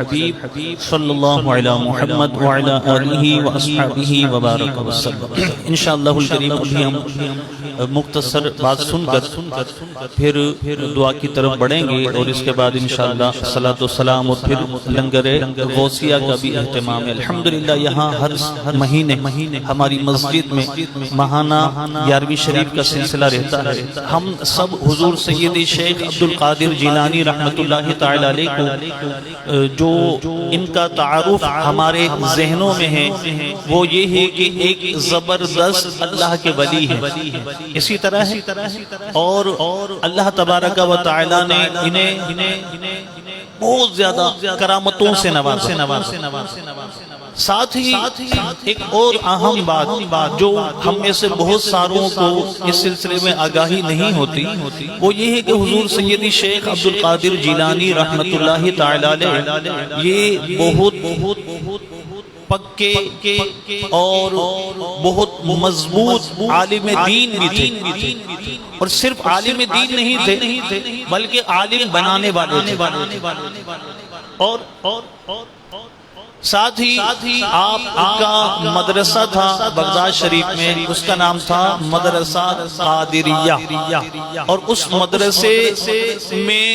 صلی اللہ علی محمد وعلی آلہ واصحابہ وبارک وسلم۔ انشاءاللہ الکریم ابھی ہم مختصر بات سن کر پھر دعا کی طرف بڑھیں گے، اور اس کے بعد انشاءاللہ صلاۃ و سلام اور پھر لنگر غوثیہ کا بھی اہتمام ہے۔ الحمدللہ یہاں ہر مہینے ہماری مسجد میں ماہانہ 11ویں شریف کا سلسلہ رہتا ہے۔ ہم سب حضور سیدی شیخ عبدالقادر جیلانی رحمۃ اللہ تعالی علیہ کو جو ان کا تعارف ہمارے ذہنوں میں ہے وہ یہ ہے کہ ایک زبردست اللہ کے ولی ہے، اسی طرح ہے، اور اللہ تبارک و تعالی نے انہیں بہت زیادہ کرامتوں سے نوازا۔ ساتھ ہی ایک اور اہم بات جو ہم میں سے بہت ساروں کو اس سلسلے میں آگاہی نہیں ہوتی، وہ یہ ہے کہ حضور سیدی شیخ عبدالقادر جیلانی رحمت اللہ تعالی علیہ یہ بہت پکے اور بہت مضبوط عالم دین بھی تھے، اور صرف عالم دین نہیں تھے بلکہ عالم بنانے والے تھے۔ اور ساتھ ہی آپ کا مدرسہ تھا بغداد شریف میں، اس کا نام تھا مدرسہ قادریہ، اور اس مدرسے میں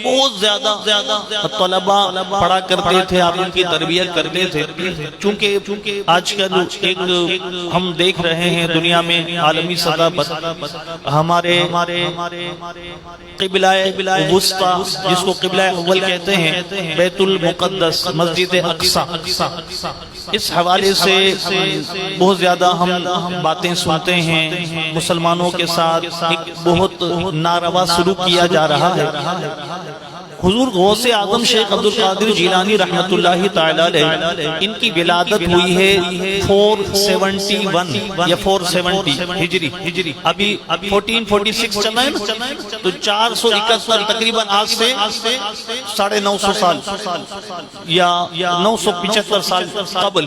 بہت زیادہ طلباء پڑھا کرتے تھے، آپ ان کی تربیت کرتے تھے۔ چونکہ آج کل ایک ہم دیکھ رہے ہیں دنیا میں عالمی سطح پر ہمارے قبلہ وسطی جس کو قبلہ اول کہتے ہیں، بیت المقدس، مسجد اقصی، اس حوالے سے بہت زیادہ ہم باتیں سنتے ہیں۔ مسلمانوں کے ساتھ ایک بہت ناروا سلوک کیا جا رہا ہے۔ حضور غوث اعظم شیخ عبدالقادر جیلانی رحمت اللہ تعالی علیہ ان کی ولادت ہوئی ہے 471 یا 470 ہجری، ابھی 1446 چلا ہے نا، تو 471 تقریباً آج سے 950 سال یا 975 سال قبل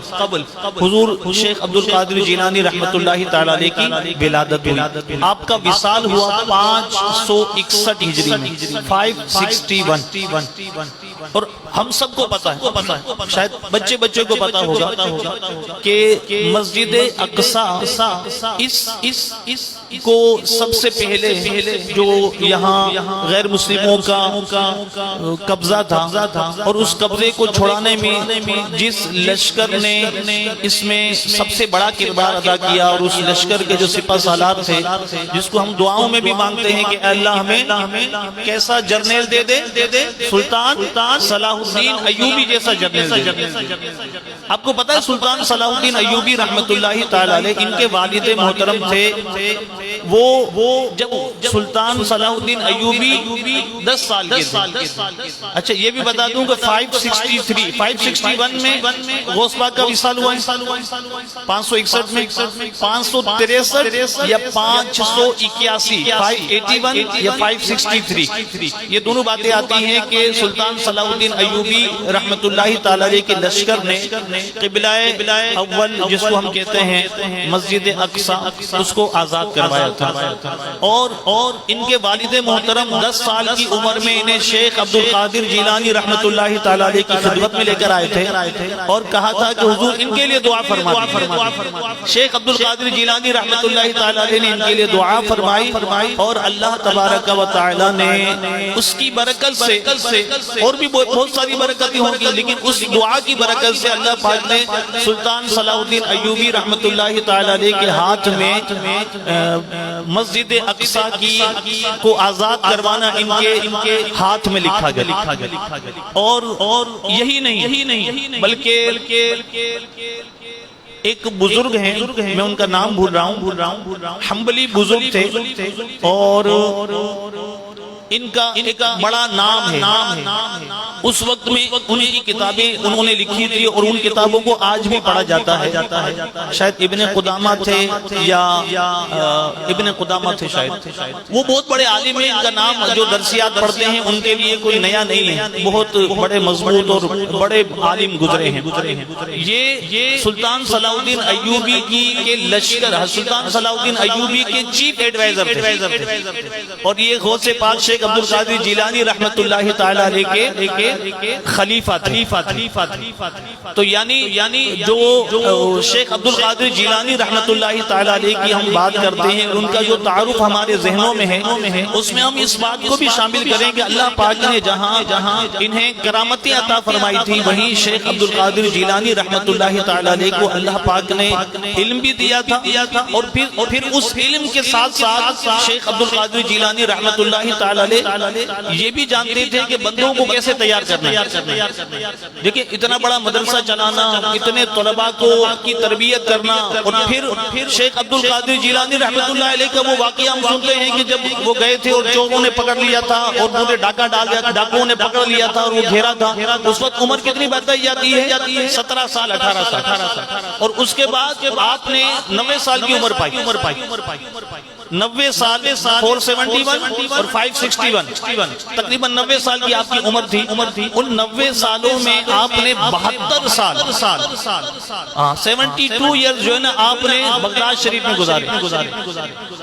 حضور شیخ عبدالقادر جیلانی رحمت اللہ تعالی علیہ کی ولادت ہوئی۔ آپ کا وصال ہوا 561 ہجری میں، 561، اور ہم سب کو پتا ہے، شاید بچے کو پتا ہوگا کہ مسجد اقصی اس کو سب سے پہلے جو یہاں غیر مسلموں کا قبضہ تھا، اور اس قبضے کو چھڑانے میں جس لشکر نے اس میں سب سے بڑا کردار ادا کیا، اور اس لشکر کے جو سپہ سالار تھے، جس کو ہم دعاؤں میں بھی مانگتے ہیں کہ اے اللہ ہمیں کیسا جرنیل دے دے، سلطان صلاح الدین ایوبی جیسا جرنیل دے۔ آپ کو پتا ہے سلطان صلاح الدین ایوبی رحمت اللہ تعالی علیہ ان کے والد محترم تھے، وہ جب سلطان صلاح الدین ایوبی 10 سال کے تھے۔ اچھا یہ بھی بتا دوں کہ 561 میں غوث پاک کا وصال ہوا ہے، 561 میں 563 یا 581، 581 یا 563، یہ دونوں باتیں آتی ہیں کہ سلطان صلاح الدین ایوبی رحمت اللہ تعالی علیہ کے لشکر نے قبلہ اول جس کو ہم کہتے ہیں مسجد اقصی، اس کو آزاد کروایا تھا، اور ان کے والد محترم 10 سال کی عمر میں انہیں شیخ عبدالقادر جیلانی رحمت اللہ تعالی علیہ کی خدمت میں لے کر آئے تھے، اور کہا تھا کہ حضور ان کے لیے دعا فرمائیں۔ شیخ عبدالقادر جیلانی رحمت اللہ تعالی علیہ نے ان کے لیے دعا فرمائی، اور اللہ تبارک و تعالی نے اس کی برکت سے، اور بھی بہت ساری برکتیں ہوں گی، لیکن اس دعا کی برکت سے اللہ پاک نے سلطان صلاح الدین ایوبی رحمت اللہ تعالی علیہ کے ہاتھ میں مسجد اقصی کو آزاد کروانا ان کے ہاتھ میں لکھا گیا، اور یہی نہیں بلکہ ایک بزرگ ہیں، میں ان کا نام بھول رہا ہوں، حنبلی بزرگ تھے، اور ان کا ایک بڑا نام ہے. اس وقت میں ان کی کتابیں انہوں نے لکھی تھی اور ان کتابوں کو آج بھی پڑھا جاتا ہے. شاید ابن قدامہ تھے یا ابن قدامہ تھے شاید. وہ بہت بڑے عالم ہیں. ان کا نام جو درسیات پڑھتے ہیں ان کے لیے کوئی نیا نہیں ہے. بہت بڑے مضبوط اور بڑے عالم گزرے ہیں. یہ سلطان صلاح الدین ایوبی کے لشکر سلطان صلاح الدین ایوبی کے چیف ایڈوائزر تھے. اور یہ غوث پاک شیخ عبد القادر جیلانی رحمت اللہ تعالی علیہ کے خلیفہ تھے. تو یعنی جو شیخ عبد القادر جیلانی رحمت اللہ تعالی علیہ کی ہم بات کرتے ہیں ان کا جو تعارف ہمارے ذہنوں میں ہے اس میں ہم اس بات کو بھی شامل کریں کہ اللہ پاک نے جہاں انہیں کرامتیں عطا فرمائی تھی وہیں شیخ عبد القادر جیلانی رحمت اللہ تعالی علیہ کو اللہ پاک نے علم بھی دیا تھا. اور پھر اس علم کے ساتھ ساتھ شیخ عبد القادر جیلانی رحمت اللہ تعالی علیہ یہ بھی جانتے تھے کہ بندوں کو کیسے تیار کرنا ہے. دیکھیں اتنا بڑا مدرسہ چلانا, اتنے طلباء کی تربیت کرنا. اور پھر شیخ عبد القادر جیلانی رحمت اللہ علیہ کا وہ واقعہ ہم سنتے ہیں کہ جب وہ گئے تھے اور چوروں نے پکڑ لیا تھا اور انہوں نے ڈاکہ ڈال دیا, ڈاکوؤں نے پکڑ لیا تھا اور وہ گھیرا تھا. اس وقت عمر کتنی بتائی جاتی ہے 17 سال 18 سال. اور اس کے بعد آپ نے 90 سال کی عمر پائی. 90 سال 471 اور 561 تقریباً 90 سال کی آپ کی عمر تھی. ان 90 سالوں میں آپ نے 72 سال 72 ایئرز جو ہے نا آپ نے بغداد شریف میں گزارے.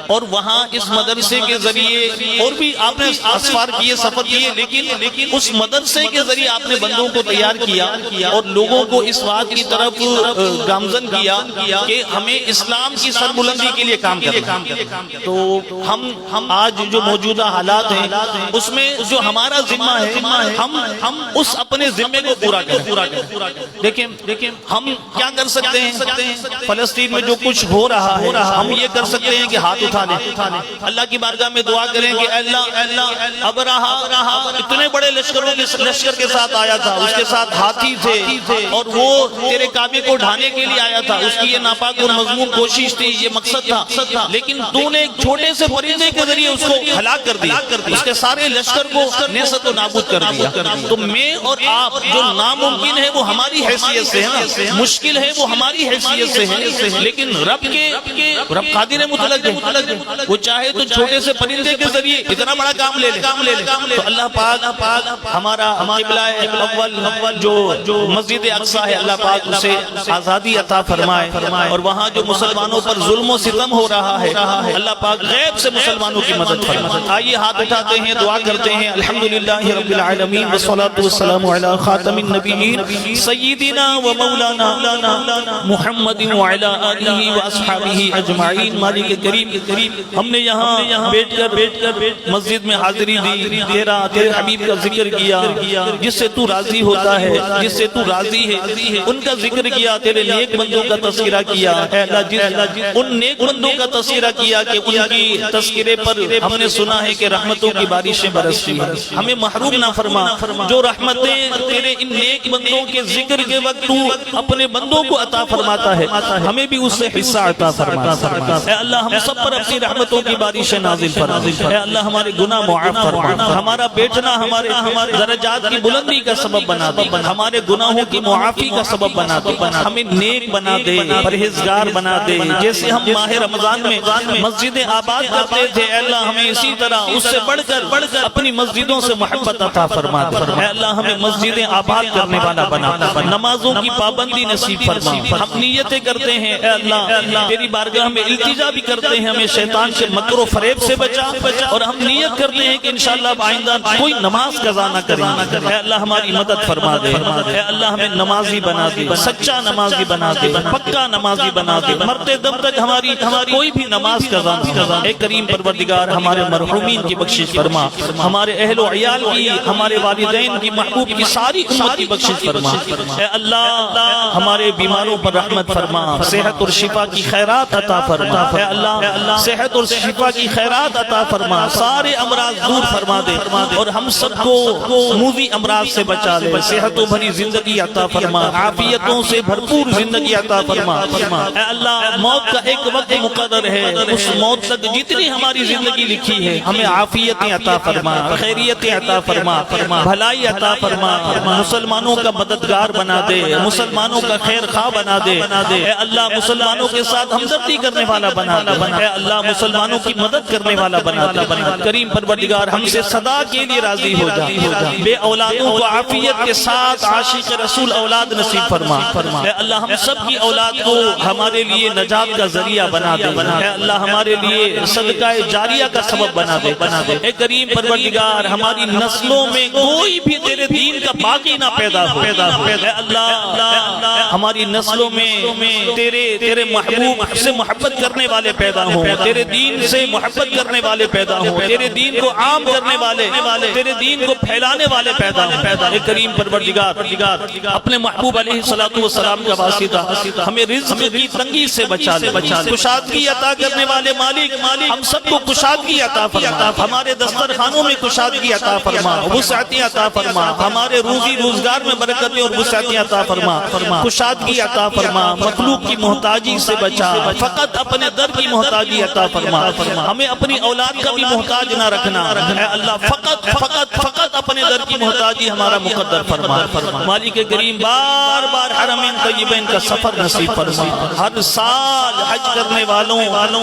اور وہاں اس مدرسے کے ذریعے اور بھی آپ نے اسفار کیے, سفر کیے, لیکن اس مدرسے کے ذریعے آپ نے بندوں کو تیار کیا اور لوگوں کو اس بات کی طرف گامزن کیا کہ ہمیں اسلام کی سربلندی کے لیے کام کرنا. تو ہم آج جو موجودہ حالات ہیں اس میں جو ہمارا ذمہ ہے ہم اس اپنے ذمے کو پورا کریں. دیکھیں ہم کیا کر سکتے ہیں. فلسطین میں جو کچھ ہو رہا ہے ہم یہ کر سکتے ہیں کہ ہاتھ اٹھا لیں, اللہ کی بارگاہ میں دعا کریں کہ اللہ ابرہا اتنے بڑے لشکر کے ساتھ آیا تھا, اس کے ساتھ ہاتھی تھے اور وہ تیرے کعبے کو ڈھانے کے لیے آیا تھا. اس کی یہ ناپاک اور مذموم کوشش تھی, یہ مقصد تھا, لیکن تو نے ایک چھوٹے سے پرندے کے ذریعے اس کو ہلاک کر دیا, اس کے سارے لشکر کو نیست و نابود کر دیا. تو میں اور آپ جو ناممکن ہے وہ ہماری حیثیت سے ہے, مشکل ہے وہ ہماری حیثیت سے ہے, لیکن رب قادر مطلق ہے, وہ چاہے تو چھوٹے سے پرندے کے ذریعے اتنا بڑا کام لے لے. تو اللہ پاک ہمارا قبلہ اول جو مسجد اقصی ہے اللہ پاک اسے آزادی عطا فرمائے. اور وہاں جو مسلمانوں پر ظلم و ستم ہو رہا ہے اللہ پاک غیب سے مسلمانوں کی مدد فرمائے. آئیے ہاتھ اٹھاتے ہیں, دعا کرتے ہیں. الحمدللہ رب العالمین والصلاة والسلام علی خاتم النبیین سیدنا و مولانا محمد وعلی آلہ و اصحابہ اجمعین. مالک کریم ہم نے یہاں بیٹھ کر مسجد میں حاضری دی, تیرے حبیب کا ذکر کیا جس سے تو راضی ہوتا ہے, جس سے تو راضی ہے, ان کا ذکر کیا, تیرے نیک بندوں کا تذکرہ کیا. اے اللہ ان نیک بندوں کا تذکرہ کیا کہ ان کی تذکرے پر ہم نے سنا ہے کہ رحمتوں کی بارشیں برستی ہیں. ہمیں محروم نہ فرما. جو رحمتیں تیرے ان نیک بندوں کے ذکر کے وقت تو اپنے بندوں کو عطا فرماتا ہے ہمیں بھی اس سے حصہ عطا فرما. اے اللہ ہم سب پر اپنی رحمتوں کی بارشیں نازل فرما. اے اللہ ہمارے گناہ معاف فرما. ہمارا بیٹھنا ہمارے درجات کی بلندی کا سبب بنا دے, ہمارے گناہوں کی معافی کا سبب بنا دے, ہمیں نیک بنا دے, پرہیزگار بنا دے. جیسے ہم ماہ رمضان میں مسجدیں آباد کرتے تھے اے اللہ ہمیں اسی طرح اس سے بڑھ کر اپنی مسجدوں سے محبت عطا فرما دے. اے اللہ ہمیں مسجدیں آباد کرنے والا بنا, نمازوں کی پابندی نصیب فرما. ہم نیتیں کرتے ہیں اے اللہ تیری بارگاہ میں التجا بھی کرتے ہیں ہمیں شیطان کے مکر و فریب سے بچا, اور ہم نیت کرتے ہیں کہ انشاءاللہ آئندہ کوئی نماز قضا نہ کریں. اے اللہ ہماری مدد فرما دے. اے اللہ ہمیں نمازی بنا دے, سچا نمازی بنا دے, پکا نمازی بنا دے, مرتے دم تک ہماری کوئی بھی نماز قضا نہ. اے کریم پروردگار ہمارے مرحومین کی بخشش فرما, ہمارے اہل و عیال کی, ہمارے والدین کی, محبوب کی ساری امت کی بخشش فرما. اے اللہ ہمارے بیماروں پر رحمت فرما, صحت اور شفا کی خیرات عطا فرما. اے اللہ صحت اور شفا کی خیرات عطا فرما, سارے امراض دور فرما دے, اور ہم سب کو موذی امراض سے بچا لے. صحت و بھری زندگی عطا فرما, عافیتوں سے بھرپور زندگی عطا فرما. اے اللہ موت کا ایک وقت مقرر ہے, اس موت موت تک جتنی ہماری زندگی لکھی ہے ہمیں عافیتیں عطا فرما، خیریتیں عطا فرما، بھلائی عطا فرما، مسلمانوں کا مددگار بنا دے، مسلمانوں کا خیر خواہ بنا دے، اے اللہ مسلمانوں کے ساتھ ہمدردی کرنے والا بنا دے، اے اللہ مسلمانوں کی مدد کرنے والا بنا دے۔ کریم پروردگار ہم سے صدا کے لیے راضی ہو جا، بے اولادوں کو عافیت کے ساتھ عاشق رسول اولاد نصیب فرما، اے اللہ ہم سب کی اولاد کو ہمارے لیے نجات کا ذریعہ بنا دے، اے اللہ ہمارے لیے صدقہ جاریہ کا سبب بنا دے۔ اے کریم پروردگار ہماری نسلوں میں کوئی بھی تیرے دین کا باقی نہ پیدا ہو، اے اللہ ہماری نسلوں میں تیرے محبوب سے محبت کرنے والے پیدا ہوں، تیرے دین سے محبت کرنے والے پیدا ہوں، تیرے دین کو عام کرنے والے، تیرے دین کو پھیلانے والے پیدا ہوں۔ اے کریم پروردگار اپنے محبوب علیہ السلام کا واسطہ ہمیں رزق کی تنگی سے بچا لے، کشادگی عطا کرنے والے مالک ہم سب کو کشادگی عطا فرما، ہمارے دسترخوانوں میں کشادگی عطا فرما، وسعتیں عطا فرما، ہمارے روزی روزگار میں برکتیں اور وسعتیں عطا فرما، کشادگی عطا فرما، مخلوق کی محتاجی سے بچا، فقط اپنے در کی محتاجی عطا فرما، ہمیں اپنی اولاد کا بھی محتاج نہ رکھنا، اے اللہ فقط اپنے در کی محتاجی ہمارا مقدر فرما۔ مالک کریم بار بار حرمین طیبین کا سفر نصیب فرما، ہر سال حج کرنے والوں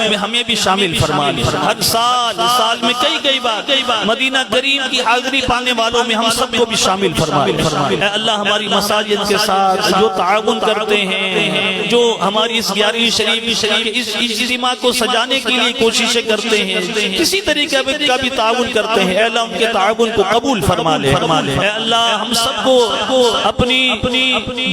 میں ہمیں بھی شامل فرما، ہر سال میں کئی بار مدینہ کریم کی حاضری پانے والوں میں ہم سب کو بھی شامل فرما۔ اے اللہ ہماری مساجد کے ساتھ جو تعاون کرتے ہیں، جو ہماری اس 11ویں شریف کے اس اجتماع کو سجانے کے لیے کوششیں کرتے ہیں، کسی طریقے کا بھی تعاون کرتے ہیں، اے اللہ ان کے تعاون کو قبول فرما لے۔ اے اللہ ہم سب کو اپنی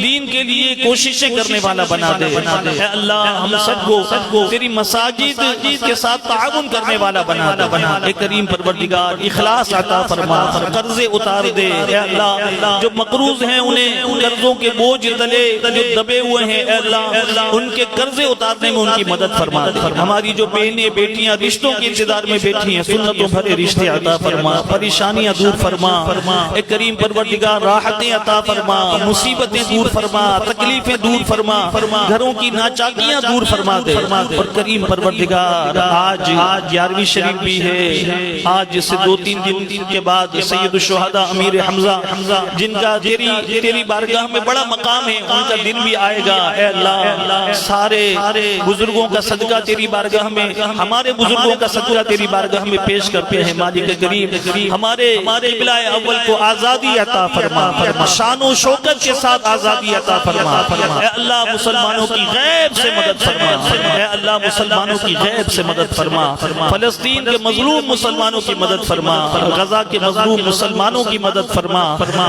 دین کے لیے کوششیں کرنے والا بنا دے، اے اللہ ہم سب کو تیری مساجد کے ساتھ تعاون کرنے والا بنا دے۔ اے کریم پروردگار اخلاص عطا فرما، قرضے اتار دے، اے اللہ جو مقروض ہیں انہیں قرضوں کے بوجھ تلے جو دبے ہوئے ہیں، اے اللہ ان کے قرضے اتارنے میں ان کی مدد فرما دے۔ ہماری جو بہنیں بیٹیاں رشتوں کے انتظار میں بیٹھی ہیں، سنتوں بھرے رشتے عطا فرما، پریشانیاں دور فرما، اے کریم پروردگار راحتیں عطا فرما، مصیبتیں دور فرما، تکلیفیں دور فرما، گھروں کی ناچاکیاں دور فرما دے۔ اور کریم پروردگار آج 11ویں شریف بھی ہے، آج سے 2-3 دن کے بعد سید الشہداء امیر حمزہ جن کا تیری بارگاہ میں بڑا مقام ہے، ان کا دن بھی آئے گا۔ اے اللہ سارے بزرگوں کا صدقہ تیری بارگاہ میں، ہمارے بزرگوں کا صدقہ تیری بارگاہ میں پیش کرتے ہیں۔ مالک کریم ہمارے قبلہ اول کو آزادی عطا فرما، شان و شوکت کے ساتھ آزادی عطا فرما۔ اے اللہ مسلمانوں کی غیب سے مدد فرما، اے اللہ مسلمانوں کی غیب سے مدد فرما، فلسطین کے مظلوم مسلمانوں کی مدد فرما، غزہ کے مظلوم مسلمانوں کی مدد فرما۔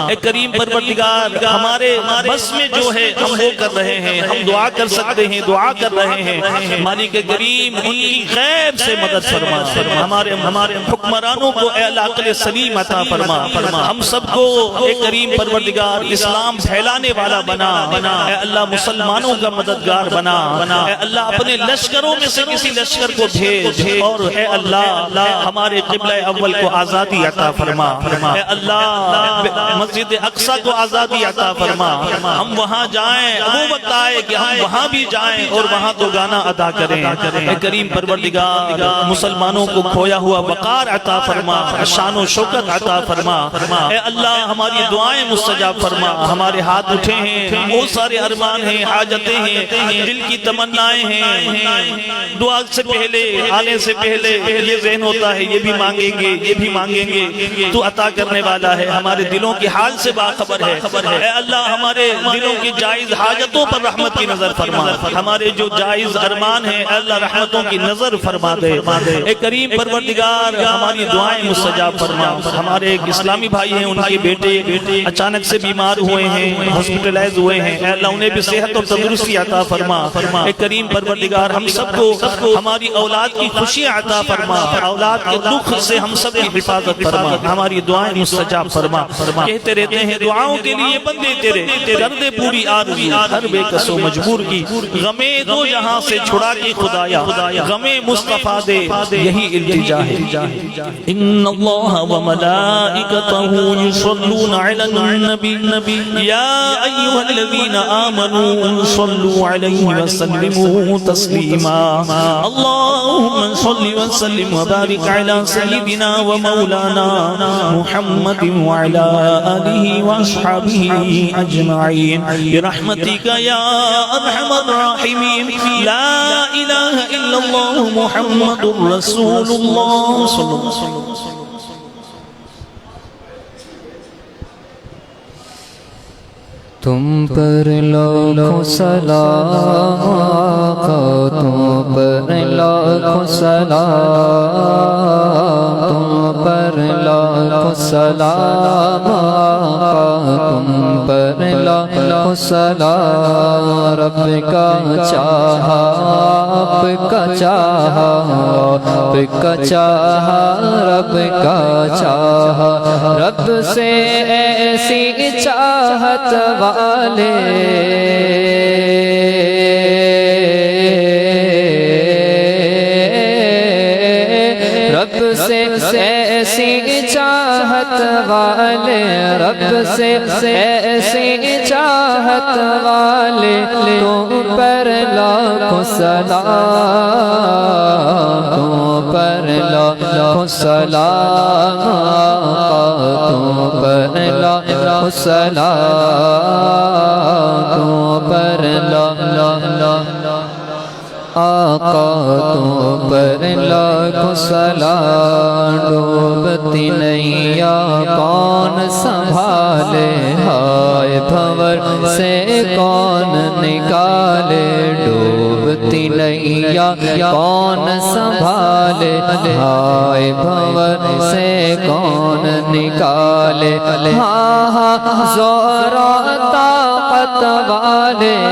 اے کریم پروردگار ہمارے بس میں جو ہے ہم وہ کر رہے ہیں، ہم دعا کر سکتے ہیں، دعا کر رہے ہیں، مالک کریم ان کی غیب سے مدد فرما، ہمارے حکمرانوں کو اے اللہ عقل سلیم عطا فرما، ہم سب کو اے کریم پروردگار اسلام پھیلانے والا بنا، اے اللہ مسلمانوں کا مددگار بنا، اے اللہ اپنے لشکروں میں سے کسی لشکر کو بھیج، اور اے اللہ ہمارے قبلہ اول کو آزادی عطا فرما، اے اللہ مسجد اقصی کو آزادی عطا فرما، ہم وہاں جائیں، وہ وقت آئے کہ ہم وہاں بھی جائیں اور وہاں تو گانا ادا کریں۔ اے کریم پروردگار مسلمانوں کو کھویا ہوا وقار عطا فرما، شان و شوکت عطا فرما، اے اللہ ہماری دعائیں مستجاب فرما۔ ہمارے ہاتھ اٹھے ہیں، بہت سارے ارمان ہیں، حاجتیں ہیں، دل کی تمنائیں ہیں، دعا سے پہلے آنے سے پہلے یہ ذہن ہوتا ہے یہ بھی مانگیں گے، یہ بھی مانگیں گے، تو عطا کرنے والا ہے، ہمارے دلوں کی حال سے باخبر ہے۔ اے اللہ ہمارے دلوں کی جائز حاجتوں پر رحمت کی نظر فرما، ہمارے جو جائز ارمان ہیں اے اللہ رحمتوں کی نظر فرما دے۔ اے کریم پروردگار ہماری دعائیں مستجاب فرما۔ ہمارے ایک اسلامی بھائی ہیں، ان کے بیٹے اچانک سے بیمار ہوئے ہیں، ہاسپٹلائز ہوئے ہیں، اے اللہ انہیں بھی صحت اور تندرستی عطا فرما۔ اے کریم پروردگار ہم سب کو ہماری اولاد کی خوشیاں عطا فرما، اولاد کے دکھ سے ہم سب کی حفاظت فرما، ہماری دعائیں مستجاب فرما۔ کہتے رہتے ہیں دعاؤں کے لیے بندے تیرے کر دے پوری آرزو، ہر بے کس و مجبور کی غمے دو جہاں سے چھڑا کے خدایا، غمے مصطفیٰ دے یہی التجا ہے۔ ان اللہ و ملائکتہ وملائكته يصلون على النبي يا أيها الذين آمنوا صلوا عليه وسلموا تسليما اللهم صل وسلم وبارك على سيدنا ومولانا محمد وعلى آله وأصحابه أجمعين برحمتك يا أرحم الراحمين لا إله إلا الله محمد رسول الله صلى الله عليه وسلم تم پر لاکھوں سلام آقا تم پر لاکھوں سلام تم پر لاکھوں سلام آقا تم پر لاکھوں سلام رب کا چاہا آپ کا چاہا آپ کا چاہا رب کا چاہا رب سے ایسی چاہت والے رب سے ایسی چاہت والے رب سے ایسی چاہت والے تم پر لاکھوں سلام تم پر لاکھوں سلام تم پر لاکھوں سلام تم پر آقا تم پر لاکھوں سلام ڈوبتی نیا کون سنبھالے ہائے بھنور سے کون نکالے ڈوبتی نیا کون سنبھالے ہائے بھنور سے کون نکالے ہاں ہاں زور و طاقت والے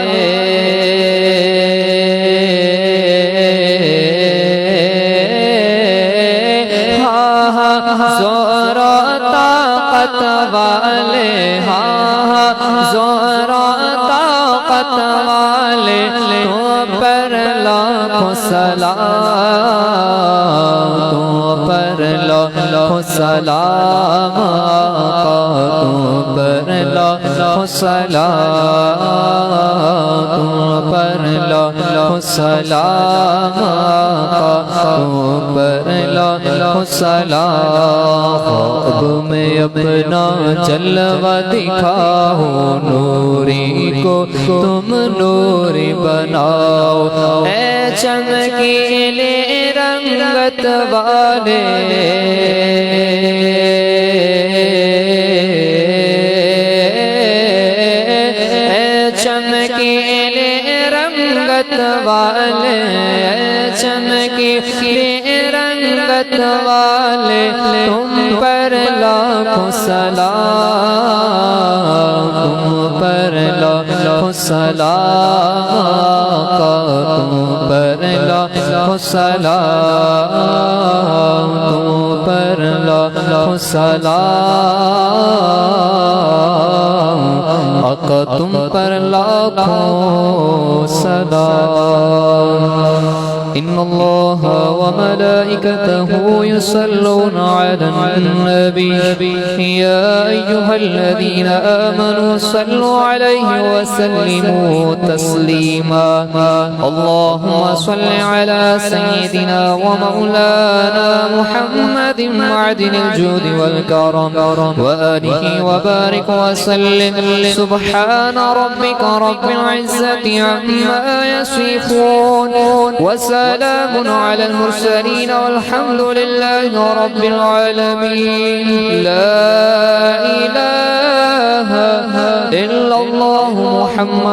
زور و طاقت والے ہاں زور و طاقت والے تم پر لاکھوں سلام تم پر لاکھوں سلام تم پر لاکھوں سلام تم پر لاکھوں سلام تم پر لاکھوں سلام خواب میں اپنا جلوہ دکھاؤ نوری کو تم نوری بناؤ اے چمکیلے رنگت والے اے چمکیلے رنگت والے اے چمکیلے رنگت والے تم پر لاکھوں سلام تم پر لاکھوں سلام تم پر لاکھوں سلام تم پر لاکھوں سلام آقا تم پر لاکھوں سلام إن الله وملائكته يصلون على النبي يا أيها الذين آمنوا صلوا عليه وسلموا تسليما اللهم صل على سيدنا ومولانا محمد معدن الجود والكرم وآله وبارك وسلم سبحان ربك رب العزة عما يصفون وسلام على المرسلين والحمد لله رب العالمين لا إله إلا الله محمد